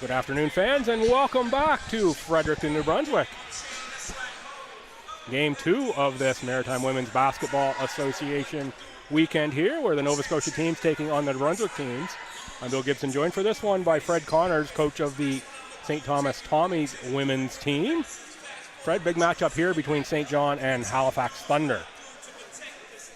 Good afternoon, fans, and welcome back to Fredericton, New Brunswick. Game 2 of this Maritime Women's Basketball Association weekend here, where the Nova Scotia team's taking on the New Brunswick teams. I'm Bill Gibson, joined for this one by Fred Connors, coach of the St. Thomas Tommies women's team. Fred, big matchup here between St. John and Halifax Thunder.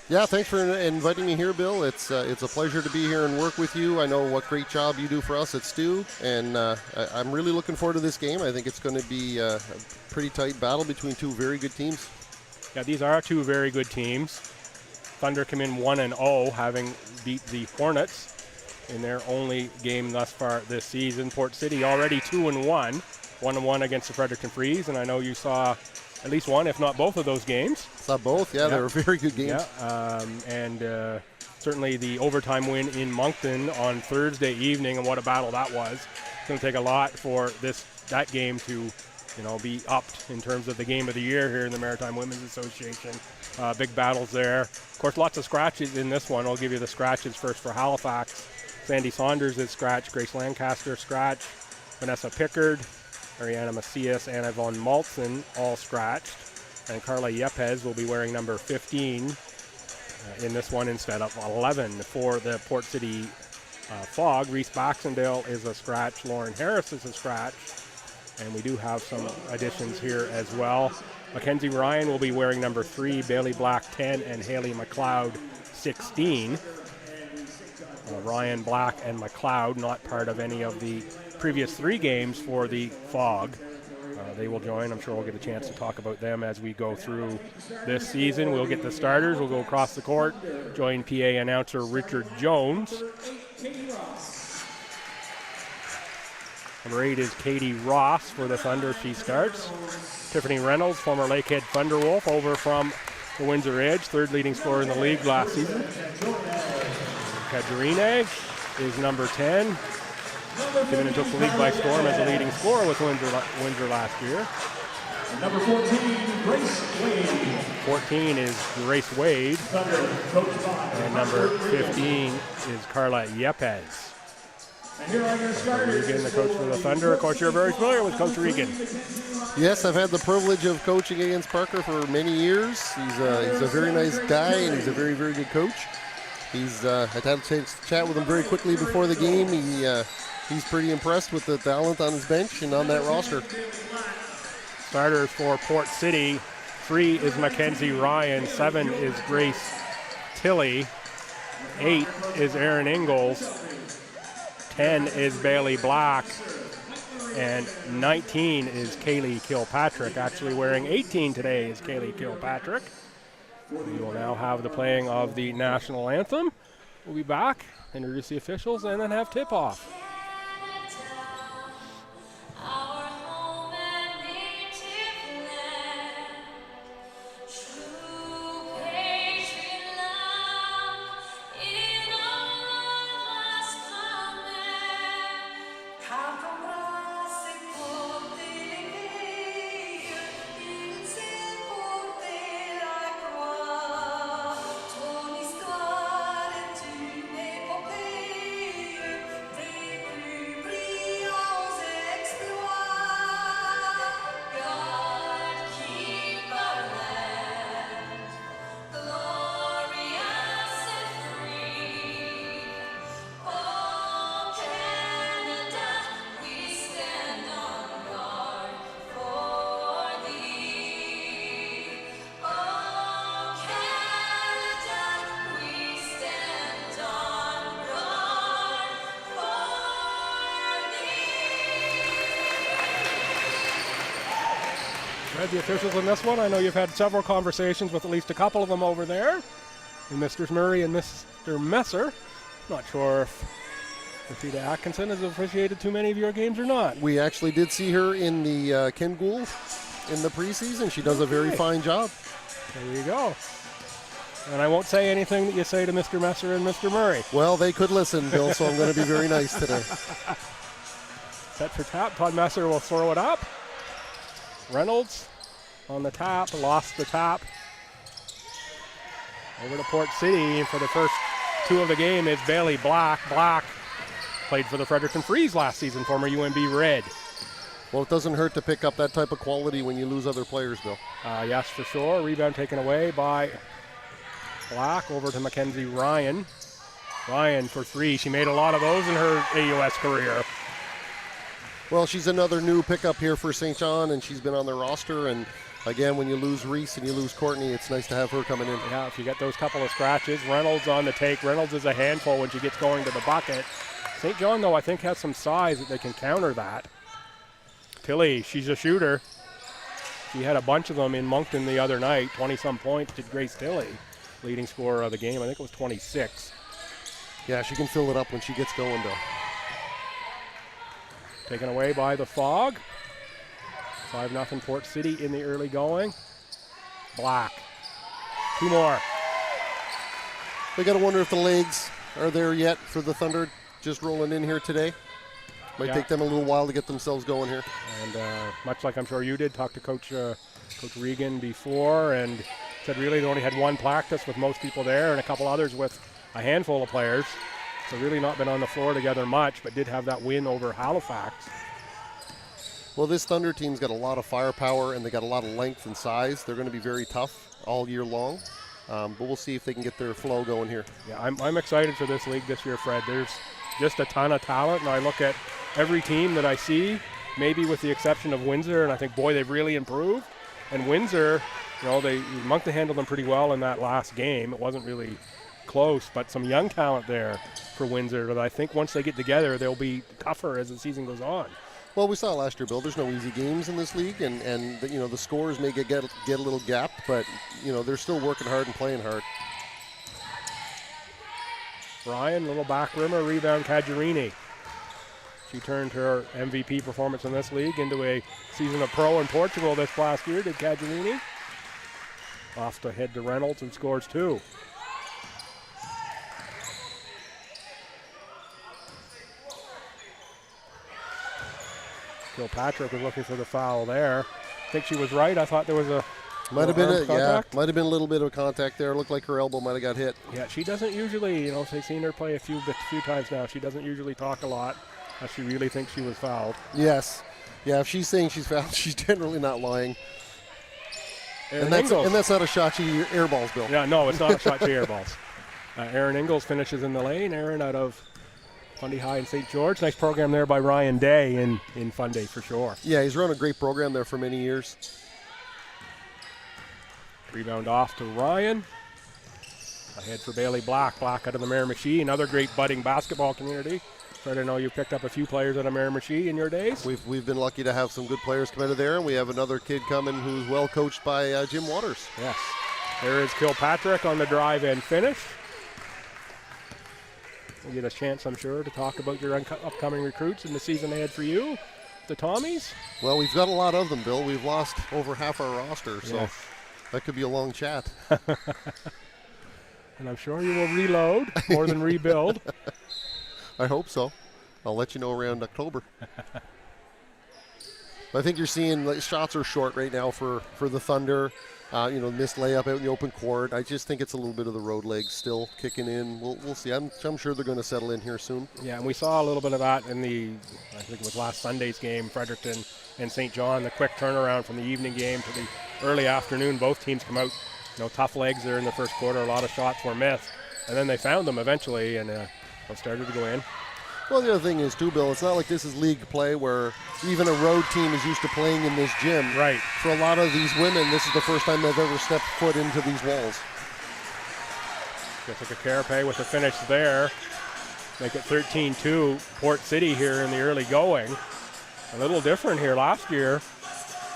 Yeah, thanks for inviting me here, Bill. It's a pleasure to be here and work with you. I know what great job you do for us at Stu, and I'm really looking forward to this game. I think it's going to be a pretty tight battle between two very good teams. Yeah, these are two very good teams. Thunder come in 1-0, having beat the Hornets in their only game thus far this season. Port City already 2-1, 1-1 against the Fredericton Freeze, and I know you saw at least one, if not both of those games. Saw both, yeah. They were very good games. Yeah, and certainly the overtime win in Moncton on Thursday evening, and what a battle that was. It's going to take a lot for that game to, be upped in terms of the game of the year here in the Maritime Women's Association. Big battles there. Of course, lots of scratches in this one. I'll give you the scratches first for Halifax. Sandy Saunders is scratched, Grace Lancaster scratched, Vanessa Pickard, Ariana Macias, Anna Von Maltzen all scratched, and Carla Yepes will be wearing number 15 in this one instead of 11 for the Port City Fog. Reese Baxendale is a scratch, Lauren Harris is a scratch, and we do have some additions here as well. Mackenzie Ryan will be wearing number 3, Bailey Black 10, and Haley McLeod 16. Ryan, Black, and McLeod not part of any of the previous 3 games for the Fog. They will join. I'm sure we'll get a chance to talk about them as we go through this season. We'll get the starters. We'll go across the court. Join PA announcer Richard Jones. Number 8 is Katie Ross for the Thunder. She starts. Tiffany Reynolds, former Lakehead Thunderwolf, over from the Windsor Edge, 3rd leading scorer in the league last season. Kajarine is number 10. Came in and took the league by storm as a leading scorer with Windsor last year. Number 14, Grace Wade. 14 is Grace Wade. And number 15 is Carla Yepes. And here are your starters. Regan, the coach for the Thunder. Of course, you're very familiar with Coach Regan. Yes, I've had the privilege of coaching against Parker for many years. He's a very nice guy, and he's a very, very good coach. I had a chance to chat with him very quickly before the game. He's pretty impressed with the talent on his bench and on that roster. Starters for Port City. 3 is Mackenzie Ryan. 7 is Grace Tilley. 8 is Erin Ingalls. 10 is Bailey Black. And 19 is Kaylee Kilpatrick. Actually wearing 18 today is Kaylee Kilpatrick. We will now have the playing of the national anthem. We'll be back, introduce the officials, and then have tip-off. The officials in this one. I know you've had several conversations with at least a couple of them over there. And Mr. Murray and Mr. Messer. Not sure if Rashida Atkinson has officiated too many of your games or not. We actually did see her in the Ken Gould in the preseason. She does a very fine job. There you go. And I won't say anything that you say to Mr. Messer and Mr. Murray. Well, they could listen, Bill, so I'm going to be very nice today. Set for tap. Todd Messer will throw it up. Reynolds on the tap, lost the tap. Over to Port City for the first 2 of the game is Bailey Black. Black played for the Fredericton Freeze last season, former UNB Red. Well, it doesn't hurt to pick up that type of quality when you lose other players, Bill. Yes, for sure. Rebound taken away by Black over to Mackenzie Ryan. Ryan for three. She made a lot of those in her AUS career. Well, she's another new pickup here for St. John, and she's been on their roster. And again, when you lose Reese and you lose Courtney, it's nice to have her coming in. Yeah, if you get those couple of scratches. Reynolds on the take. Reynolds is a handful when she gets going to the bucket. St. John, though, I think has some size that they can counter that. Tilly, she's a shooter. She had a bunch of them in Moncton the other night. 20-some points to Grace Tilly, leading scorer of the game. I think it was 26. Yeah, she can fill it up when she gets going, Bill. Taken away by the Fog. 5-0 Port City in the early going. Black. Two more. We got to wonder if the legs are there yet for the Thunder just rolling in here today. Might take them a little while to get themselves going here. And much like I'm sure you did, talk to Coach Regan before, and said really they only had one practice with most people there and a couple others with a handful of players. So really not been on the floor together much, but did have that win over Halifax. Well, this Thunder team's got a lot of firepower, and they got a lot of length and size. They're going to be very tough all year long, but we'll see if they can get their flow going here. Yeah, I'm excited for this league this year, Fred. There's just a ton of talent, and I look at every team that I see, maybe with the exception of Windsor, and I think, boy, they've really improved. And Windsor, Moncton handled them pretty well in that last game. It wasn't really close, but some young talent there for Windsor that I think once they get together, they'll be tougher as the season goes on. Well, we saw last year, Bill, there's no easy games in this league, and the scores may get a little gapped, but, they're still working hard and playing hard. Ryan, little back rimmer, rebound, Cajarini. She turned her MVP performance in this league into a season of pro in Portugal this last year, did Cajarini. Off to head to Reynolds and scores two. Kilpatrick was looking for the foul there. I think she was right. I thought there was a might have been a little bit of contact there. It looked like her elbow might have got hit. Yeah, she doesn't usually, I've seen her play a few times now. She doesn't usually talk a lot. She really thinks she was fouled. Yes. Yeah, if she's saying she's fouled, she's generally not lying. And that's not a shot to air balls, Bill. Yeah, no, it's not a shot to air balls. Aaron Ingalls finishes in the lane. Aaron out of Fundy High in St. George. Nice program there by Ryan Day in Fundy for sure. Yeah, he's run a great program there for many years. Rebound off to Ryan. Ahead for Bailey Black. Black out of the Miramichi. Another great budding basketball community. Fred, I know you picked up a few players out of Miramichi in your days. We've been lucky to have some good players come out of there, and we have another kid coming who's well coached by Jim Waters. Yes. There is Kilpatrick on the drive and finish. We'll get a chance, I'm sure, to talk about your upcoming recruits in the season ahead for you, the Tommies. Well, we've got a lot of them, Bill. We've lost over half our roster, so that could be a long chat. And I'm sure you will reload more than rebuild. I hope so. I'll let you know around October. I think you're seeing shots are short right now for the Thunder. Missed layup out in the open court. I just think it's a little bit of the road legs still kicking in. We'll see. I'm sure they're going to settle in here soon. Yeah, and we saw a little bit of that in I think it was last Sunday's game, Fredericton and St. John, the quick turnaround from the evening game to the early afternoon. Both teams come out, tough legs there in the first quarter. A lot of shots were missed. And then they found them eventually, and started to go in. Well, the other thing is, too, Bill, it's not like this is league play where even a road team is used to playing in this gym. Right. For a lot of these women, this is the first time they've ever stepped foot into these walls. Jessica Carapace with the finish there. Make it 13-2 Port City here in the early going. A little different here. Last year,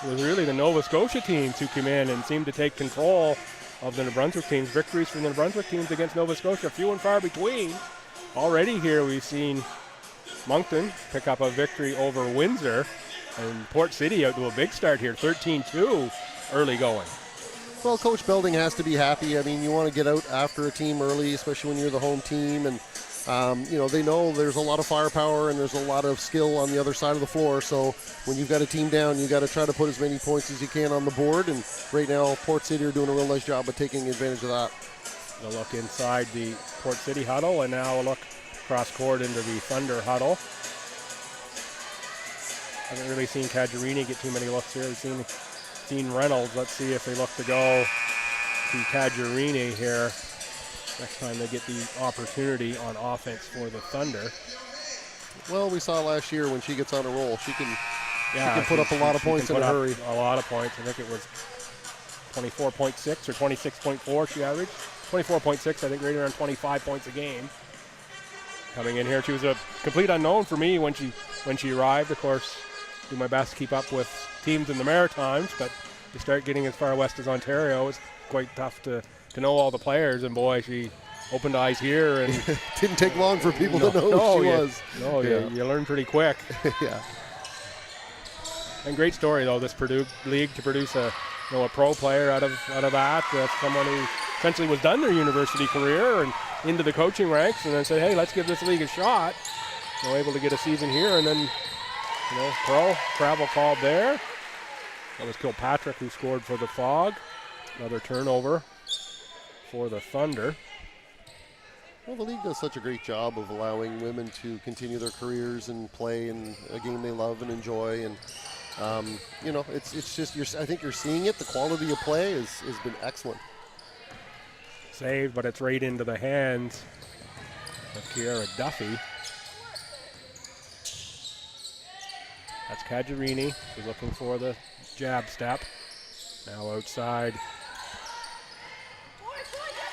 it was really the Nova Scotia teams who came in and seemed to take control of the New Brunswick teams. Victories from the New Brunswick teams against Nova Scotia, few and far between. Already here we've seen Moncton pick up a victory over Windsor, and Port City out to a big start here, 13-2 early going. Well, Coach Belding has to be happy. I mean, you want to get out after a team early, especially when you're the home team, and they know there's a lot of firepower and there's a lot of skill on the other side of the floor. So when you've got a team down, you got to try to put as many points as you can on the board. And right now, Port City are doing a real nice job of taking advantage of that. A look inside the Port City huddle, and now a look cross court into the Thunder huddle. Haven't really seen Kajarini get too many looks here. I've seen Reynolds. Let's see if they look to go to Kajarini here next time they get the opportunity on offense for the Thunder. Well, we saw last year when she gets on a roll, she can put up a lot of she points in a hurry. A lot of points. I think it was 24.6 or 26.4 she averaged. 24.6, I think, right around 25 points a game. Coming in here, she was a complete unknown for me when she arrived. Of course, do my best to keep up with teams in the Maritimes, but to start getting as far west as Ontario, it's quite tough to know all the players. And boy, she opened eyes here, and didn't take long for people to know who she was. No, yeah. You learn pretty quick. Yeah. And great story though, this Purdue league to produce a pro player out of that, someone who essentially was done their university career and into the coaching ranks, and then said, hey, let's give this league a shot. Able to get a season here, and then pro travel called there. That was Kilpatrick who scored for the Fog. Another turnover for the Thunder. Well, the league does such a great job of allowing women to continue their careers and play in a game they love and enjoy. And it's just I think you're seeing it. The quality of play has been excellent. Saved, but it's right into the hands of Kiara Duffy. That's Kajarini. She's looking for the jab step. Now outside.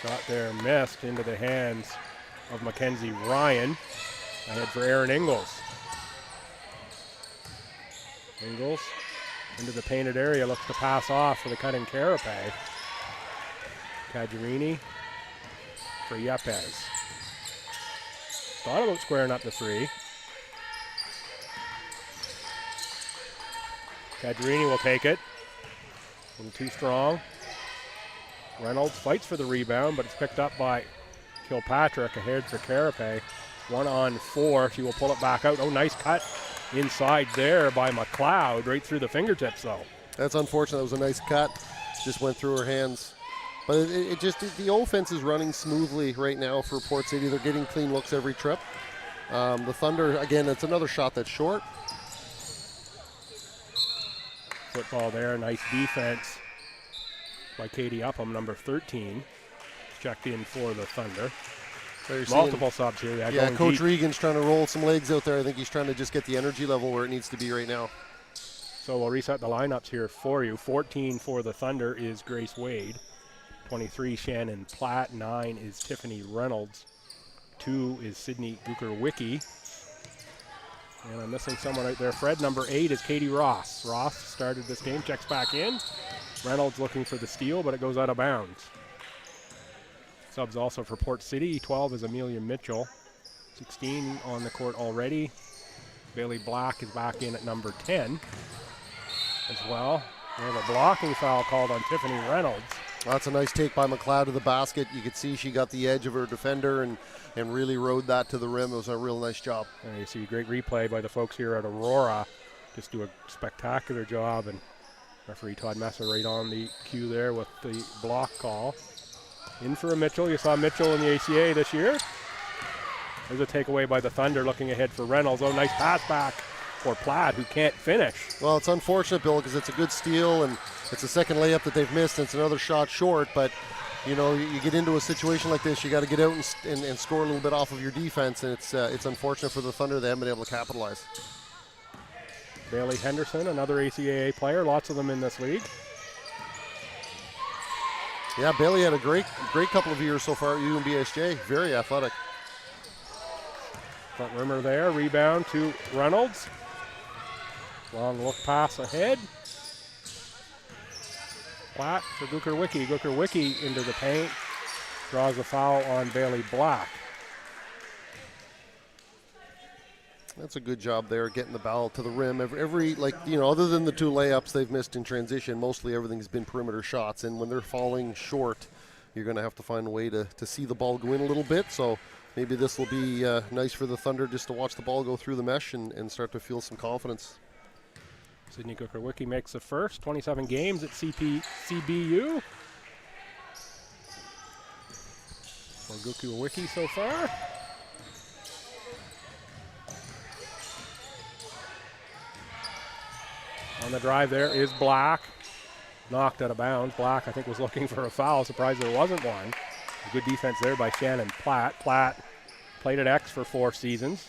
Shot there missed into the hands of Mackenzie Ryan. Ahead for Erin Ingles. Ingles into the painted area, looks to pass off for the cutting Carapace. Kajarini for Yepes. Thought about squaring up the three. Kajarini will take it. A little too strong. Reynolds fights for the rebound, but it's picked up by Kilpatrick. Ahead for Carapace. 1-on-4. She will pull it back out. Oh, nice cut inside there by McLeod. Right through the fingertips, though. That's unfortunate. That was a nice cut. Just went through her hands. But the offense is running smoothly right now for Port City. They're getting clean looks every trip. The Thunder, again, it's another shot that's short. Football there. Nice defense by Katie Upham, number 13. Checked in for the Thunder. Multiple subs here. Yeah, Coach Regan's trying to roll some legs out there. I think he's trying to just get the energy level where it needs to be right now. So we'll reset the lineups here for you. 14 for the Thunder is Grace Wade. 23, Shannon Platt. 9 is Tiffany Reynolds. 2 is Sydney Gooker-Wicki. And I'm missing someone out there. Fred, number 8 is Katie Ross. Ross started this game, checks back in. Reynolds looking for the steal, but it goes out of bounds. Subs also for Port City. 12 is Amelia Mitchell. 16 on the court already. Bailey Black is back in at number 10 as well. We have a blocking foul called on Tiffany Reynolds. That's a nice take by McLeod to the basket. You could see she got the edge of her defender and really rode that to the rim. It was a real nice job. And you see a great replay by the folks here at Aurora. Just do a spectacular job. And referee Todd Messer right on the cue there with the block call. In for a Mitchell. You saw Mitchell in the ACA this year. There's a takeaway by the Thunder looking ahead for Reynolds. Oh, nice pass back for Platt, who can't finish. Well, it's unfortunate, Bill, because it's a good steal, and it's a second layup that they've missed, and it's another shot short. But, you get into a situation like this, you got to get out and score a little bit off of your defense, and it's unfortunate for the Thunder they haven't been able to capitalize. Bailey Henderson, another ACAA player. Lots of them in this league. Yeah, Bailey had a great couple of years so far at UMBSJ. Very athletic. Front rimmer there. Rebound to Reynolds. Long look pass ahead. Platt for Gooker-Wicki. Gooker-Wicki into the paint. Draws a foul on Bailey Black. That's a good job there, getting the ball to the rim. Other than the 2 layups they've missed in transition, mostly everything's been perimeter shots. And when they're falling short, you're going to have to find a way to see the ball go in a little bit. So maybe this will be nice for the Thunder just to watch the ball go through the mesh and start to feel some confidence. Sydney Gooker-Wicki makes the first. 27 games at CBU. For Gooker-Wicki so far. On the drive there is Black. Knocked out of bounds. Black, I think, was looking for a foul. Surprised there wasn't one. Good defense there by Shannon Platt. Platt played at X for 4 seasons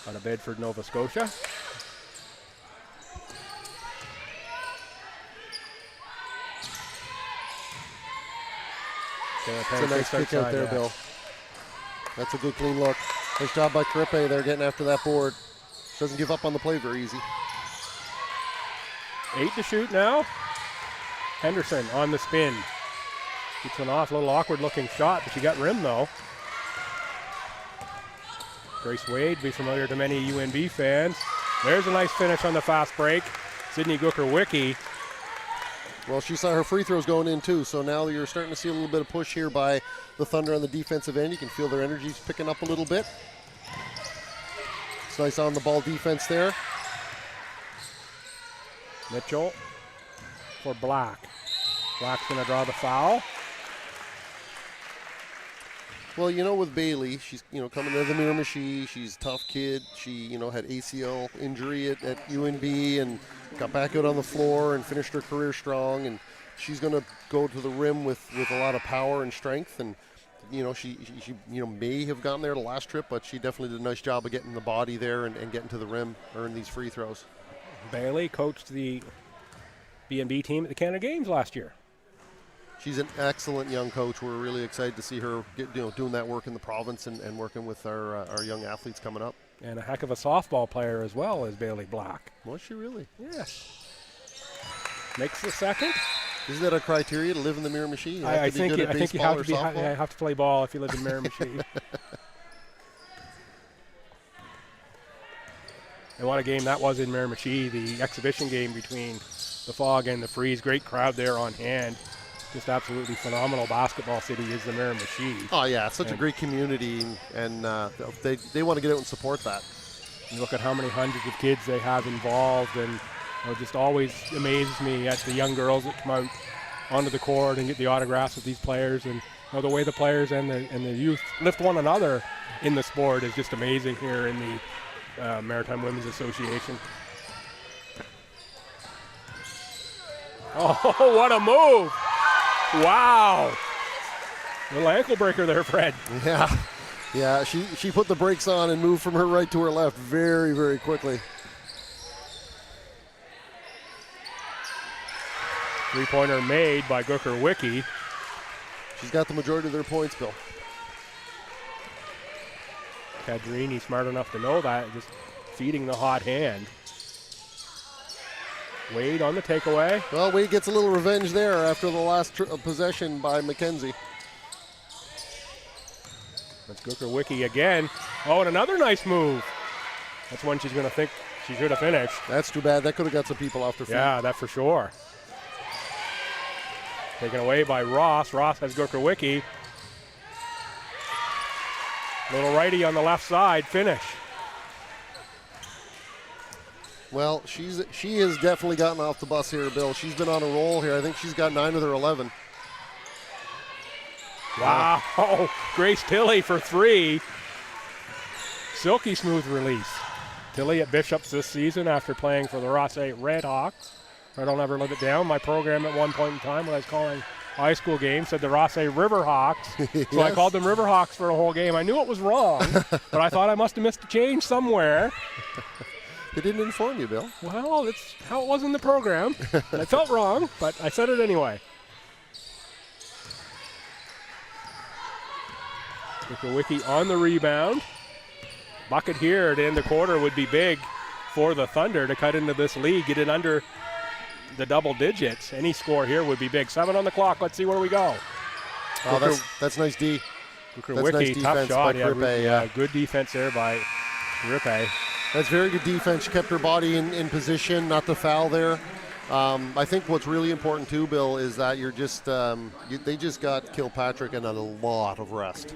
out of Bedford, Nova Scotia. It's a nice kick out there, Bill. That's a good clean look. Nice job by Krippe. They're getting after that board. Doesn't give up on the play very easy. 8 to shoot now. Henderson on the spin. Gets one off, a little awkward looking shot, but she got rim though. Grace Wade, be familiar to many UNB fans. There's a nice finish on the fast break. Sydney Gooker-Wicki. Well, she saw her free throws going in too, so now you're starting to see a little bit of push here by the Thunder on the defensive end. You can feel their energy's picking up a little bit. It's nice on the ball defense there. Mitchell for Black. Black's going to draw the foul. Well, you know, with Bailey, she's, coming to the Miramichi. She's a tough kid. She, had ACL injury at UNB and got back out on the floor and finished her career strong. And she's going to go to the rim with a lot of power and strength. And, she may have gotten there the last trip, but she definitely did a nice job of getting the body there and getting to the rim, earn these free throws. Bailey coached the B&B team at the Canada Games last year. She's an excellent young coach. We're really excited to see her doing that work in the province and working with our young athletes coming up. And a heck of a softball player as well as Bailey Black. Was she really? Yes. Makes the second. Isn't that a criteria to live in the Miramichi? I think you have to play ball if you live in Miramichi. And what a game that was in Miramichi, the exhibition game between the Fog and the Freeze. Great crowd there on hand. Just absolutely phenomenal basketball city is the Miramichi. Oh, yeah, it's such a great community, and they want to get out and support that. You look at how many hundreds of kids they have involved, and it just always amazes me at the young girls that come out onto the court and get the autographs with these players, and the way the players and the youth lift one another in the sport is just amazing here in the Maritime Women's Association. Oh, what a move! Wow. Little ankle breaker there, Fred. Yeah, she put the brakes on and moved from her right to her left very, very quickly. Three-pointer made by Gooker-Wicki. She's got the majority of their points, Bill. Cadrini smart enough to know that, just feeding the hot hand. Wade on the takeaway. Well, Wade gets a little revenge there after the last possession by McKenzie. That's Gooker-Wicki again. Oh, and another nice move. That's one she's going to think she should have finished. That's too bad. That could have got some people off their feet. Yeah, that for sure. Taken away by Ross. Ross has Gooker-Wicki. Little righty on the left side. Finish. Well, she has definitely gotten off the bus here, Bill. She's been on a roll here. I think she's got 9 of their 11. Wow. Oh, Grace Tilley for 3. Silky smooth release. Tilley at Bishops this season after playing for the Rothsay Redhawks. I'll never live it down. My program at one point in time when I was calling high school games said the Rothsay Riverhawks. Yes. So I called them Riverhawks for the whole game. I knew it was wrong, but I thought I must have missed a change somewhere. They didn't inform you, Bill. Well, that's how it was in the program. And I felt wrong, but I said it anyway. Gooker-Wicki on the rebound. Bucket here to end the quarter would be big for the Thunder to cut into this lead, get it under the double digits. Any score here would be big. 7 on the clock. Let's see where we go. Oh, that's nice D. Gooker-Wicki, nice tough shot. by Krippe, yeah, good defense there by Krippe. That's very good defense. She kept her body in position, not to foul there. I think what's really important too, Bill, is that you're just they just got Kilpatrick and a lot of rest.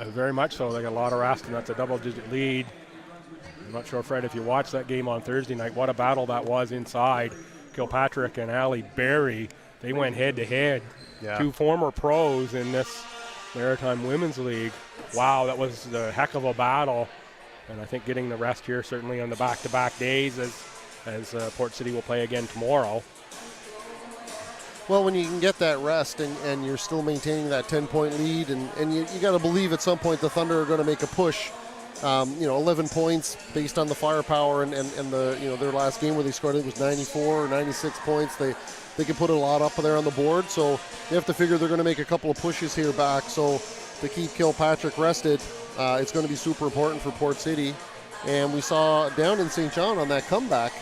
Very much so. They got a lot of rest, and that's a double-digit lead. I'm not sure, Fred, if you watched that game on Thursday night, what a battle that was inside. Kilpatrick and Allie Berry, they went head-to-head. Yeah. 2 former pros in this Maritime Women's League. Wow, that was a heck of a battle. And I think getting the rest here, certainly on the back-to-back days, as as Port City will play again tomorrow. Well, when you can get that rest and you're still maintaining that 10-point lead, and you got to believe at some point the Thunder are going to make a push. 11 points based on the firepower and the their last game where they scored, it was 94 or 96 points. They can put a lot up there on the board, so you have to figure they're going to make a couple of pushes here back. So to keep Kilpatrick rested, it's going to be super important for Port City. And we saw down in St. John on that comeback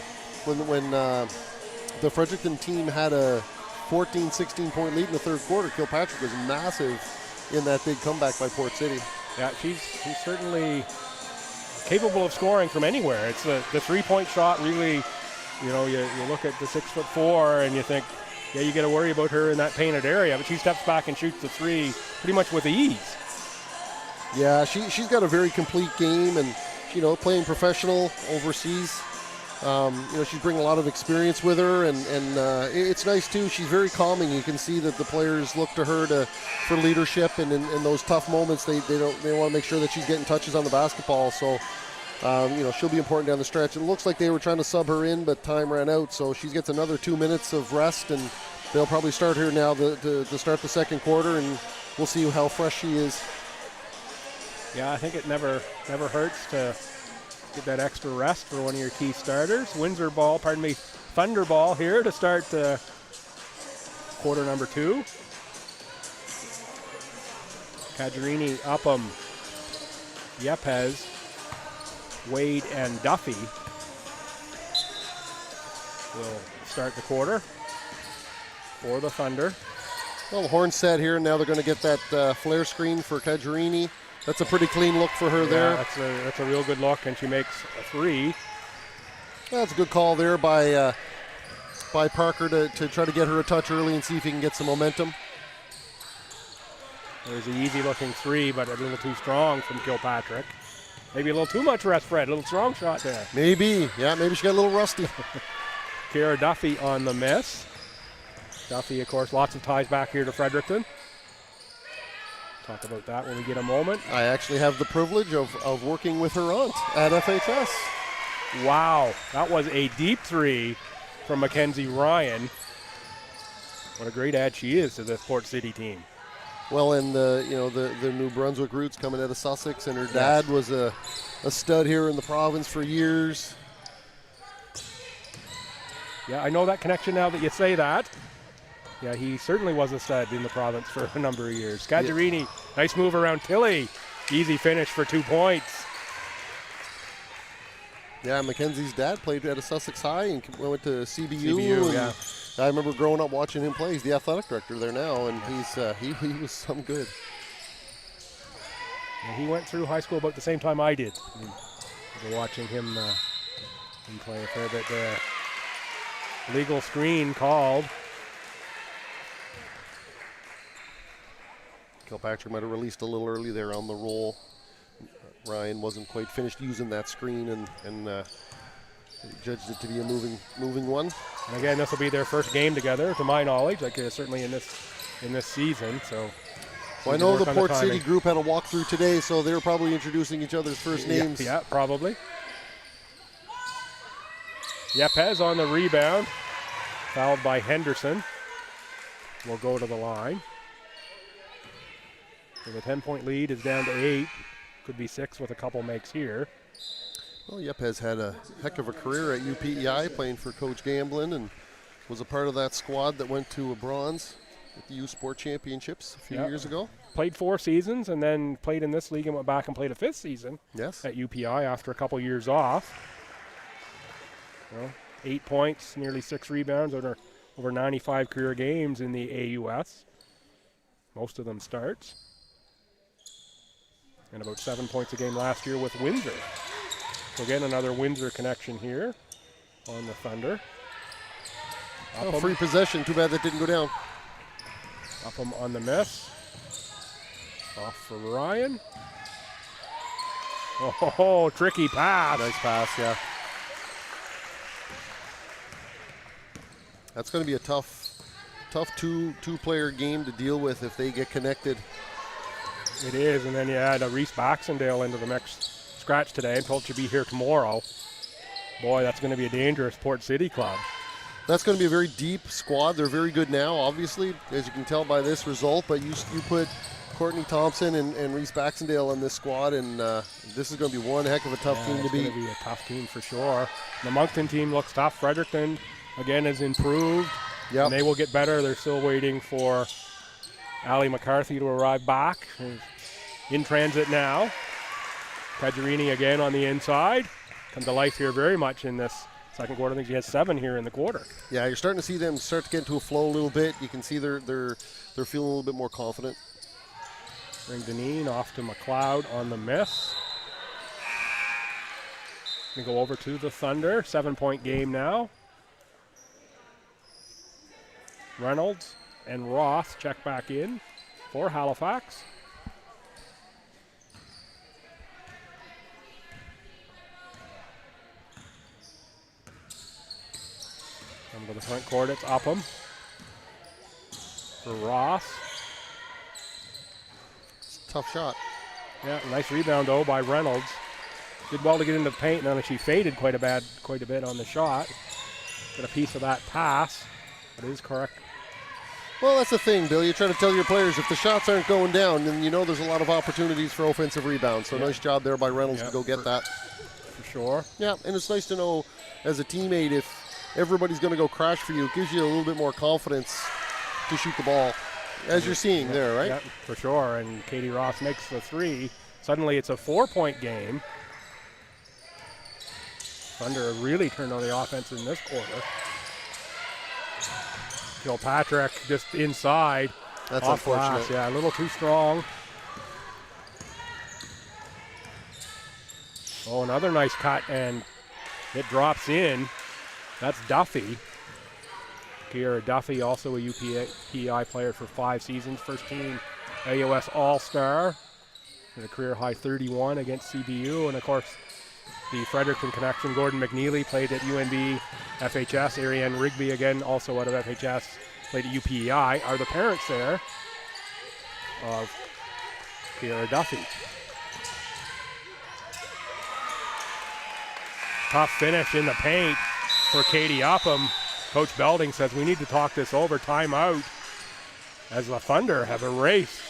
when the Fredericton team had a 14, 16-point lead in the third quarter. Kilpatrick was massive in that big comeback by Port City. Yeah, she's certainly capable of scoring from anywhere. It's the three-point shot really, you look at the 6'4" and you think, yeah, you got to worry about her in that painted area, but she steps back and shoots the three pretty much with ease. Yeah, she's got a very complete game, and playing professional overseas. She's bringing a lot of experience with her, and it's nice too. She's very calming. You can see that the players look to her for leadership, and in those tough moments, they want to make sure that she's getting touches on the basketball. So, she'll be important down the stretch. It looks like they were trying to sub her in, but time ran out, so she gets another 2 minutes of rest, and they'll probably start her now to start the second quarter, and we'll see how fresh she is. Yeah, I think it never hurts to get that extra rest for one of your key starters. Thunder ball here to start quarter number 2. Cajarini, Upham, Yepes, Wade, and Duffy will start the quarter for the Thunder. Well, horn set here, and now they're going to get that flare screen for Cajarini. That's a pretty clean look for her there. That's a real good look, and she makes a three. That's a good call there by Parker to try to get her a touch early and see if he can get some momentum. There's the easy-looking three, but a little too strong from Kilpatrick. Maybe a little too much rest, Fred. A little strong shot there. Maybe she got a little rusty. Kara Duffy on the miss. Duffy, of course, lots of ties back here to Fredericton. Talk about that when we get a moment. I actually have the privilege of working with her aunt at FHS. Wow, that was a deep three from Mackenzie Ryan. What a great add she is to this Port City team. Well, and the New Brunswick roots coming out of Sussex, and her dad was a stud here in the province for years. Yeah, I know that connection now that you say that. Yeah, he certainly was a stud in the province for a number of years. Cajarini, nice move around Tilly. Easy finish for 2 points. Yeah, Mackenzie's dad played at a Sussex High and went to CBU. Yeah. I remember growing up watching him play. He's the athletic director there now, and he was some good. And he went through high school about the same time I did. Watching him play a fair bit there. Legal screen called. Kilpatrick might have released a little early there on the roll. Ryan wasn't quite finished using that screen and judged it to be a moving one. And again, this will be their first game together, to my knowledge, certainly in this season. So, well, I know the Port City group had a walkthrough today, so they were probably introducing each other's first names. Yeah, probably. Yepes on the rebound, fouled by Henderson. Will go to the line. So the 10-point lead is down to 8. Could be 6 with a couple makes here. Well, Yepes had a heck of a career at UPEI playing for Coach Gamblin and was a part of that squad that went to a bronze at the U Sport Championships a few years ago. Played 4 seasons and then played in this league and went back and played a 5th season at UPI after a couple years off. 8 points, nearly 6 rebounds over 95 career games in the AUS. Most of them starts. And about 7 points a game last year with Windsor. So again, another Windsor connection here on the Thunder. Free possession. Too bad that didn't go down. Upham on the miss. Off for Ryan. Oh, tricky pass. Nice pass, yeah. That's going to be a tough two-player game to deal with if they get connected. It is, and then you add a Reese Baxendale into the mix. Scratch today and told to be here tomorrow. boy, that's going to be a dangerous Port City club. That's going to be a very deep squad. They're very good now, obviously, as you can tell by this result. But you put Courtney Thompson and Reese Baxendale in this squad, and this is going to be one heck of a tough team to beat. It's going to be a tough team for sure. The Moncton team looks tough. Fredericton, again, has improved. Yep. And they will get better. They're still waiting for Allie McCarthy to arrive back. In transit now. Kajarini again on the inside. Come to life here very much in this second quarter. I think she has 7 here in the quarter. Yeah, you're starting to see them start to get into a flow a little bit. You can see they're feeling a little bit more confident. Bring Deneen off to McLeod on the miss. We go over to the Thunder. 7-point game now. Reynolds and Roth check back in for Halifax. Come to the front court, it's Upham for Ross. Tough shot. Yeah, nice rebound though by Reynolds. Did well to get into the paint, and then she faded quite a bit on the shot. Got a piece of that pass. That is correct. Well, that's the thing, Bill. You try to tell your players if the shots aren't going down, then you know there's a lot of opportunities for offensive rebounds. So nice job there by Reynolds to go get that. For sure. Yeah, and it's nice to know as a teammate if everybody's going to go crash for you, it gives you a little bit more confidence to shoot the ball, as you're seeing there, right? Yeah, for sure. And Katie Ross makes the 3. Suddenly it's a 4-point game. Thunder really turned on the offense in this quarter. Kilpatrick just inside. That's off unfortunate. glass. Yeah, a little too strong. Oh, another nice cut, and it drops in. That's Duffy. Kiera Duffy, also a UPI player for 5 seasons. First team AOS All-Star. And a career-high 31 against CBU. And, of course, the Fredericton connection. Gordon McNeely played at UNB FHS. Ariane Rigby, again, also out of FHS, played at UPEI. Are the parents there of Kiera Duffy. Tough finish in the paint for Katie Upham. Coach Belding says we need to talk this over. Timeout, as the Thunder have erased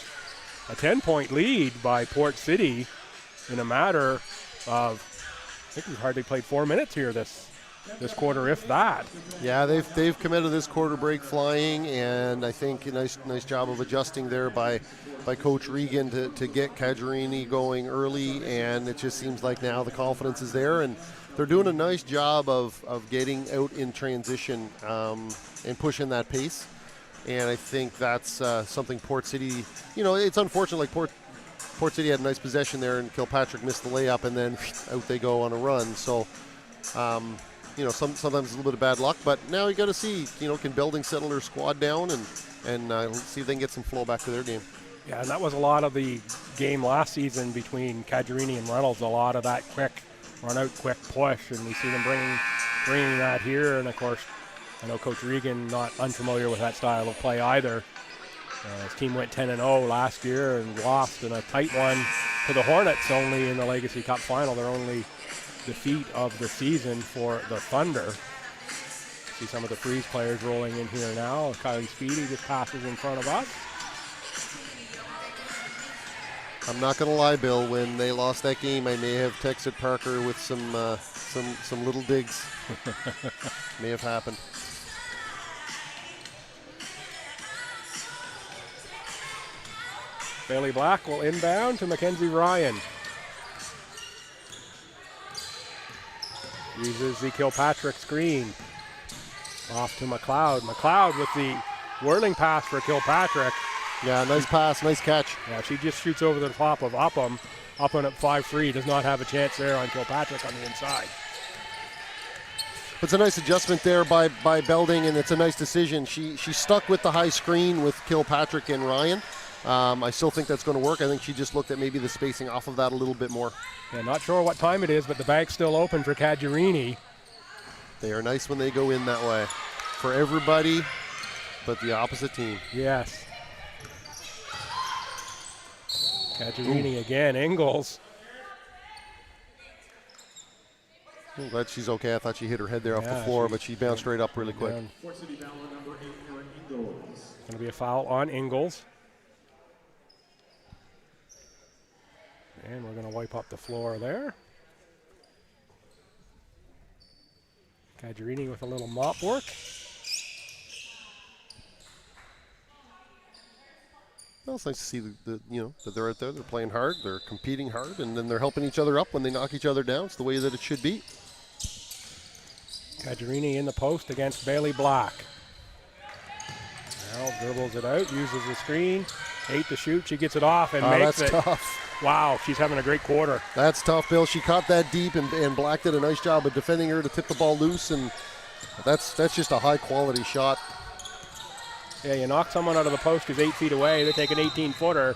a 10-point lead by Port City in a matter of, I think we've hardly played 4 minutes here this quarter, if that. Yeah, they've come out of this quarter break flying, and I think a nice job of adjusting there by Coach Regan to get Kajarini going early, and it just seems like now the confidence is there, and they're doing a nice job of getting out in transition and pushing that pace. And I think that's something Port City, it's unfortunate, like Port City had a nice possession there and Kilpatrick missed the layup, and then out they go on a run. So, sometimes a little bit of bad luck, but now you got to see, can Belding settle their squad down and see if they can get some flow back to their game. Yeah, and that was a lot of the game last season between Kajarini and Reynolds, a lot of that quick run-out, quick push, and we see them bringing that here. And, of course, I know Coach Regan not unfamiliar with that style of play either. His team went 10-0 last year and lost in a tight one to the Hornets only in the Legacy Cup final. Their only defeat of the season for the Thunder. See some of the Freeze players rolling in here now. Kylie Speedy just passes in front of us. I'm not going to lie, Bill. When they lost that game, I may have texted Parker with some little digs. May have happened. Bailey Black will inbound to Mackenzie Ryan. Uses the Kilpatrick screen. Off to McLeod. McLeod with the whirling pass for Kilpatrick. Yeah, nice pass, nice catch. Yeah, she just shoots over the top of Upham. Upham at 5-3, does not have a chance there on Kilpatrick on the inside. It's a nice adjustment there by Belding, and it's a nice decision. She stuck with the high screen with Kilpatrick and Ryan. I still think that's going to work. I think she just looked at maybe the spacing off of that a little bit more. Yeah, not sure what time it is, but the bank's still open for Kajarini. They are nice when they go in that way. For everybody but the opposite team. Yes. Kajarini again, Ingles. I'm glad she's okay. I thought she hit her head there off the floor, but she bounced right up really quick. Fort City foul on number 8, Aaron Ingalls. Going to be a foul on Ingalls. And we're going to wipe up the floor there. Cajarini with a little mop work. Well, it's nice to see that they're out there, they're playing hard, they're competing hard, and then they're helping each other up when they knock each other down. It's the way that it should be. Cajarini in the post against Bailey Black. Now dribbles it out, uses the screen, 8 to shoot, she gets it off and makes it. That's tough. Wow, she's having a great quarter. That's tough, Bill. She caught that deep, and Black did a nice job of defending her to tip the ball loose, and that's just a high-quality shot. Yeah, you knock someone out of the post who's 8 feet away, they take an 18-footer.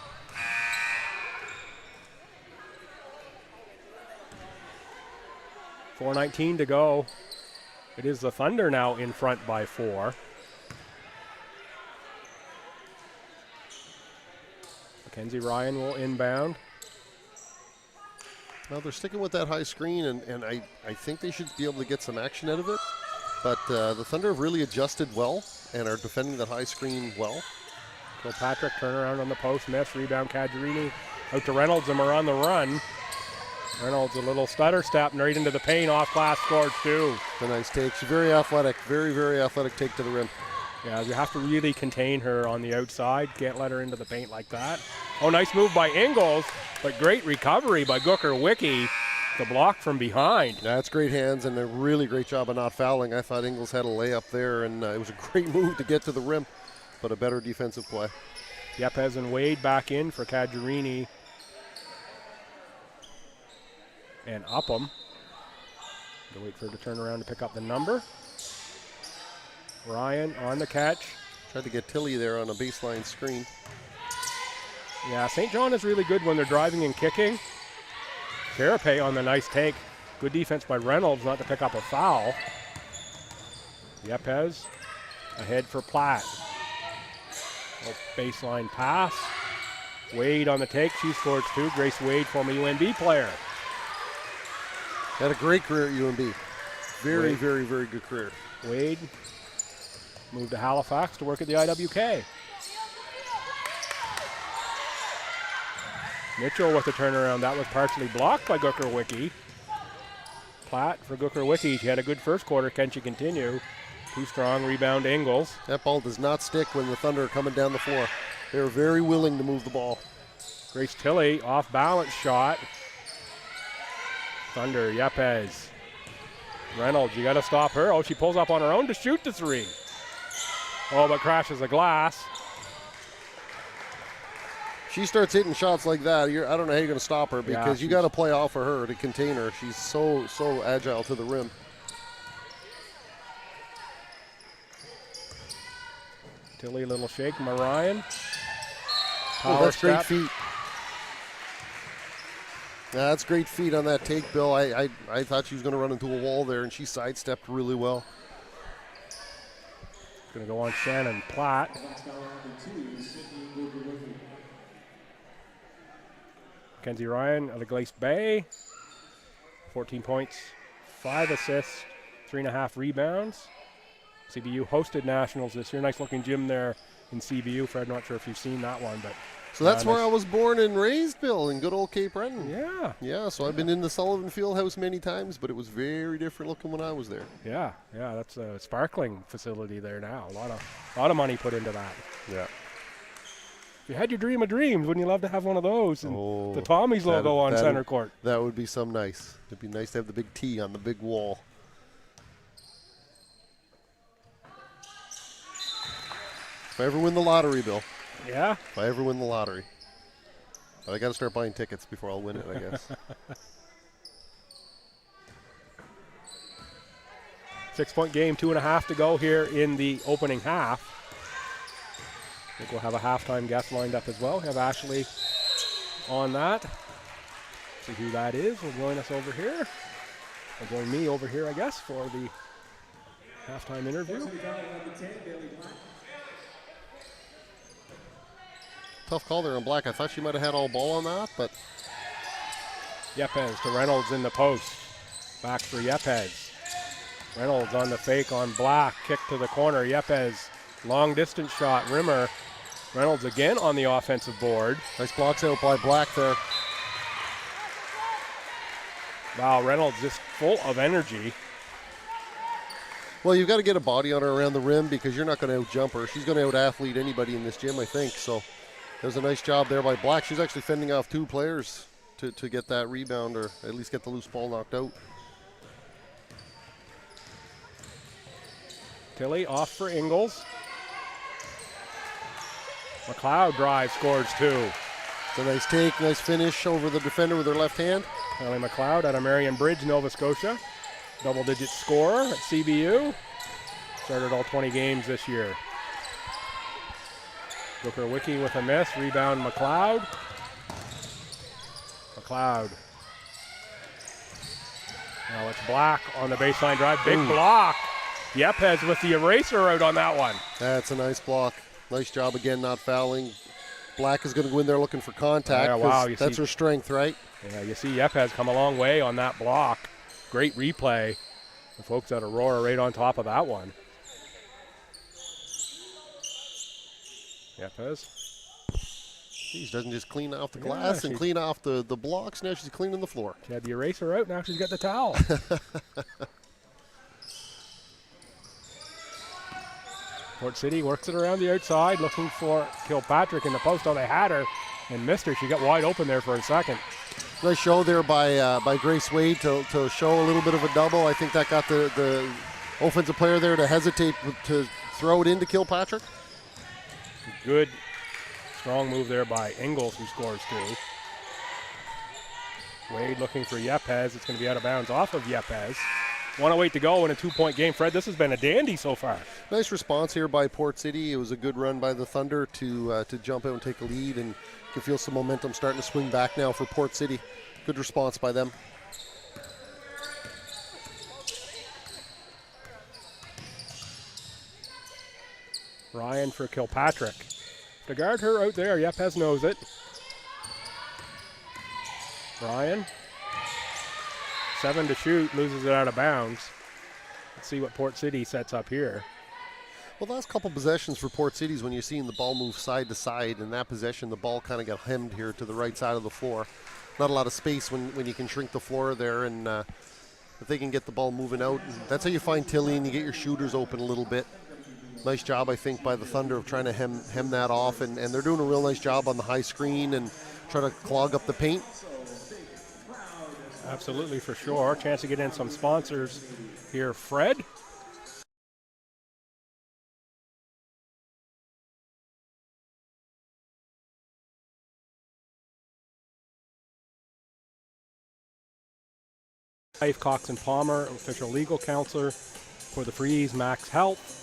.419 to go. It is the Thunder now in front by 4. Mackenzie Ryan will inbound. Well, they're sticking with that high screen, and I think they should be able to get some action out of it. But the Thunder have really adjusted well and are defending that high screen well. Kilpatrick turnaround on the post, miss, rebound Cajarini. Out to Reynolds, and we're on the run. Reynolds a little stutter step right into the paint, off glass, scores 2. A nice take. She's very athletic, very, very athletic take to the rim. Yeah, you have to really contain her on the outside. Can't let her into the paint like that. Oh, nice move by Ingalls, but great recovery by Gooker Wicki. The block from behind. That's great hands and a really great job of not fouling. I thought Ingalls had a layup there, and it was a great move to get to the rim, but a better defensive play. Yepes and Wade back in for Cajarini and Upham. Go wait for her to turn around to pick up the number. Ryan on the catch. Tried to get Tilly there on a baseline screen. Yeah, St. John is really good when they're driving and kicking. Carapace on the nice take. Good defense by Reynolds not to pick up a foul. Yepes ahead for Platt. Baseline pass. Wade on the take. She scores 2. Grace Wade, former UNB player. Had a great career at UNB. Very, Wade. very, very good career. Wade moved to Halifax to work at the IWK. Mitchell with the turnaround. That was partially blocked by Gooker Wicki. Platt for Gooker Wicki. She had a good first quarter. Can she continue? Too strong. Rebound Ingalls. That ball does not stick when the Thunder are coming down the floor. They're very willing to move the ball. Grace Tilly, off balance shot. Thunder, Yepes. Reynolds, you got to stop her. Oh, she pulls up on her own to shoot the 3. Oh, but crashes the glass. She starts hitting shots like that. I don't know how you're going to stop her because you got to play off of her to contain her. She's so agile to the rim. Tilly, little shake. Marion. Oh, that's great feet. Yeah, that's great feet on that take, Bill. I thought she was going to run into a wall there, and she sidestepped really well. Going to go on Shannon Platt. Mackenzie Ryan out of Glace Bay. 14 points, 5 assists, 3.5 rebounds. CBU hosted Nationals this year. Nice looking gym there in CBU. Fred, not sure if you've seen that one, but so that's where I was born and raised, Bill, in good old Cape Breton. Yeah. Yeah, so I've been in the Sullivan Fieldhouse many times, but it was very different looking when I was there. Yeah, that's a sparkling facility there now. A lot of money put into that. Yeah. If you had your dream of dreams, wouldn't you love to have one of those? And the Tommy's logo on center court. That would be some nice. It'd be nice to have the big T on the big wall. If I ever win the lottery, Bill. Yeah? If I ever win the lottery. But I got to start buying tickets before I'll win it, I guess. 6-point game, 2.5 to go here in the opening half. I think we'll have a halftime guest lined up as well. Have Ashley on that. See who that is. Will join us over here. Or join me over here, I guess, for the halftime interview. Tough call there on Black. I thought she might have had all ball on that, but Yepes to Reynolds in the post. Back for Yepes. Reynolds on the fake on Black. Kick to the corner. Yepes, long distance shot. Rimmer. Reynolds again on the offensive board. Nice blocks out by Black there. Wow, Reynolds just full of energy. Well, you've got to get a body on her around the rim because you're not going to out-jump her. She's going to out-athlete anybody in this gym, I think. So there's a nice job there by Black. She's actually fending off 2 players to get that rebound or at least get the loose ball knocked out. Tilly off for Ingles. McLeod drive, scores 2. It's a nice take, nice finish over the defender with her left hand. Kelly McLeod out of Marion Bridge, Nova Scotia. Double-digit scorer at CBU. Started all 20 games this year. Booker Wiki with a miss. Rebound McLeod. McLeod. Now it's Black on the baseline drive. Big block. Yepes with the eraser out on that one. That's a nice block. Nice job again, not fouling. Black is going to go in there looking for contact. Yeah, wow, that's her strength, right? Yeah, you see Yepes come a long way on that block. Great replay. The folks at Aurora right on top of that one. Yepes. She doesn't just clean off the glass and clean off the blocks. Now she's cleaning the floor. She had the eraser out. Now she's got the towel. Port City works it around the outside, looking for Kilpatrick in the post. Oh, they had her and missed her. She got wide open there for a second. Nice show there by Grace Wade to show a little bit of a double. I think that got the offensive player there to hesitate to throw it into Kilpatrick. Good, strong move there by Ingles, who scores 2. Wade looking for Yepes. It's going to be out of bounds off of Yepes. 1:08 to go in a 2-point game. Fred, this has been a dandy so far. Nice response here by Port City. It was a good run by the Thunder to jump out and take a lead, and you can feel some momentum starting to swing back now for Port City. Good response by them. Ryan for Kilpatrick. To guard her out there, Yepes knows it. Ryan. 7 to shoot, loses it out of bounds. Let's see what Port City sets up here. Well, the last couple possessions for Port City is when you're seeing the ball move side to side. In that possession, the ball kind of got hemmed here to the right side of the floor. Not a lot of space when you can shrink the floor there, and if they can get the ball moving out, that's how you find Tilly and you get your shooters open a little bit. Nice job, I think, by the Thunder of trying to hem that off, and they're doing a real nice job on the high screen and try to clog up the paint. Absolutely, for sure. Chance to get in some sponsors here. Fred. Life Cox and Palmer, official legal counselor for the Freeze, Max Health.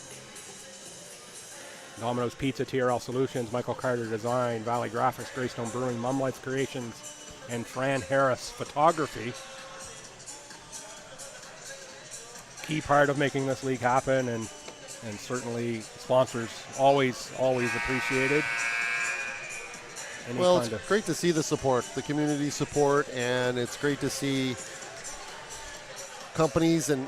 Domino's Pizza, TRL Solutions, Michael Carter Design, Valley Graphics, Greystone Brewing, Mum Life Creations, and Fran Harris Photography. Key part of making this league happen, and certainly sponsors always appreciated. Well, it's great to see the support, the community support, and it's great to see companies and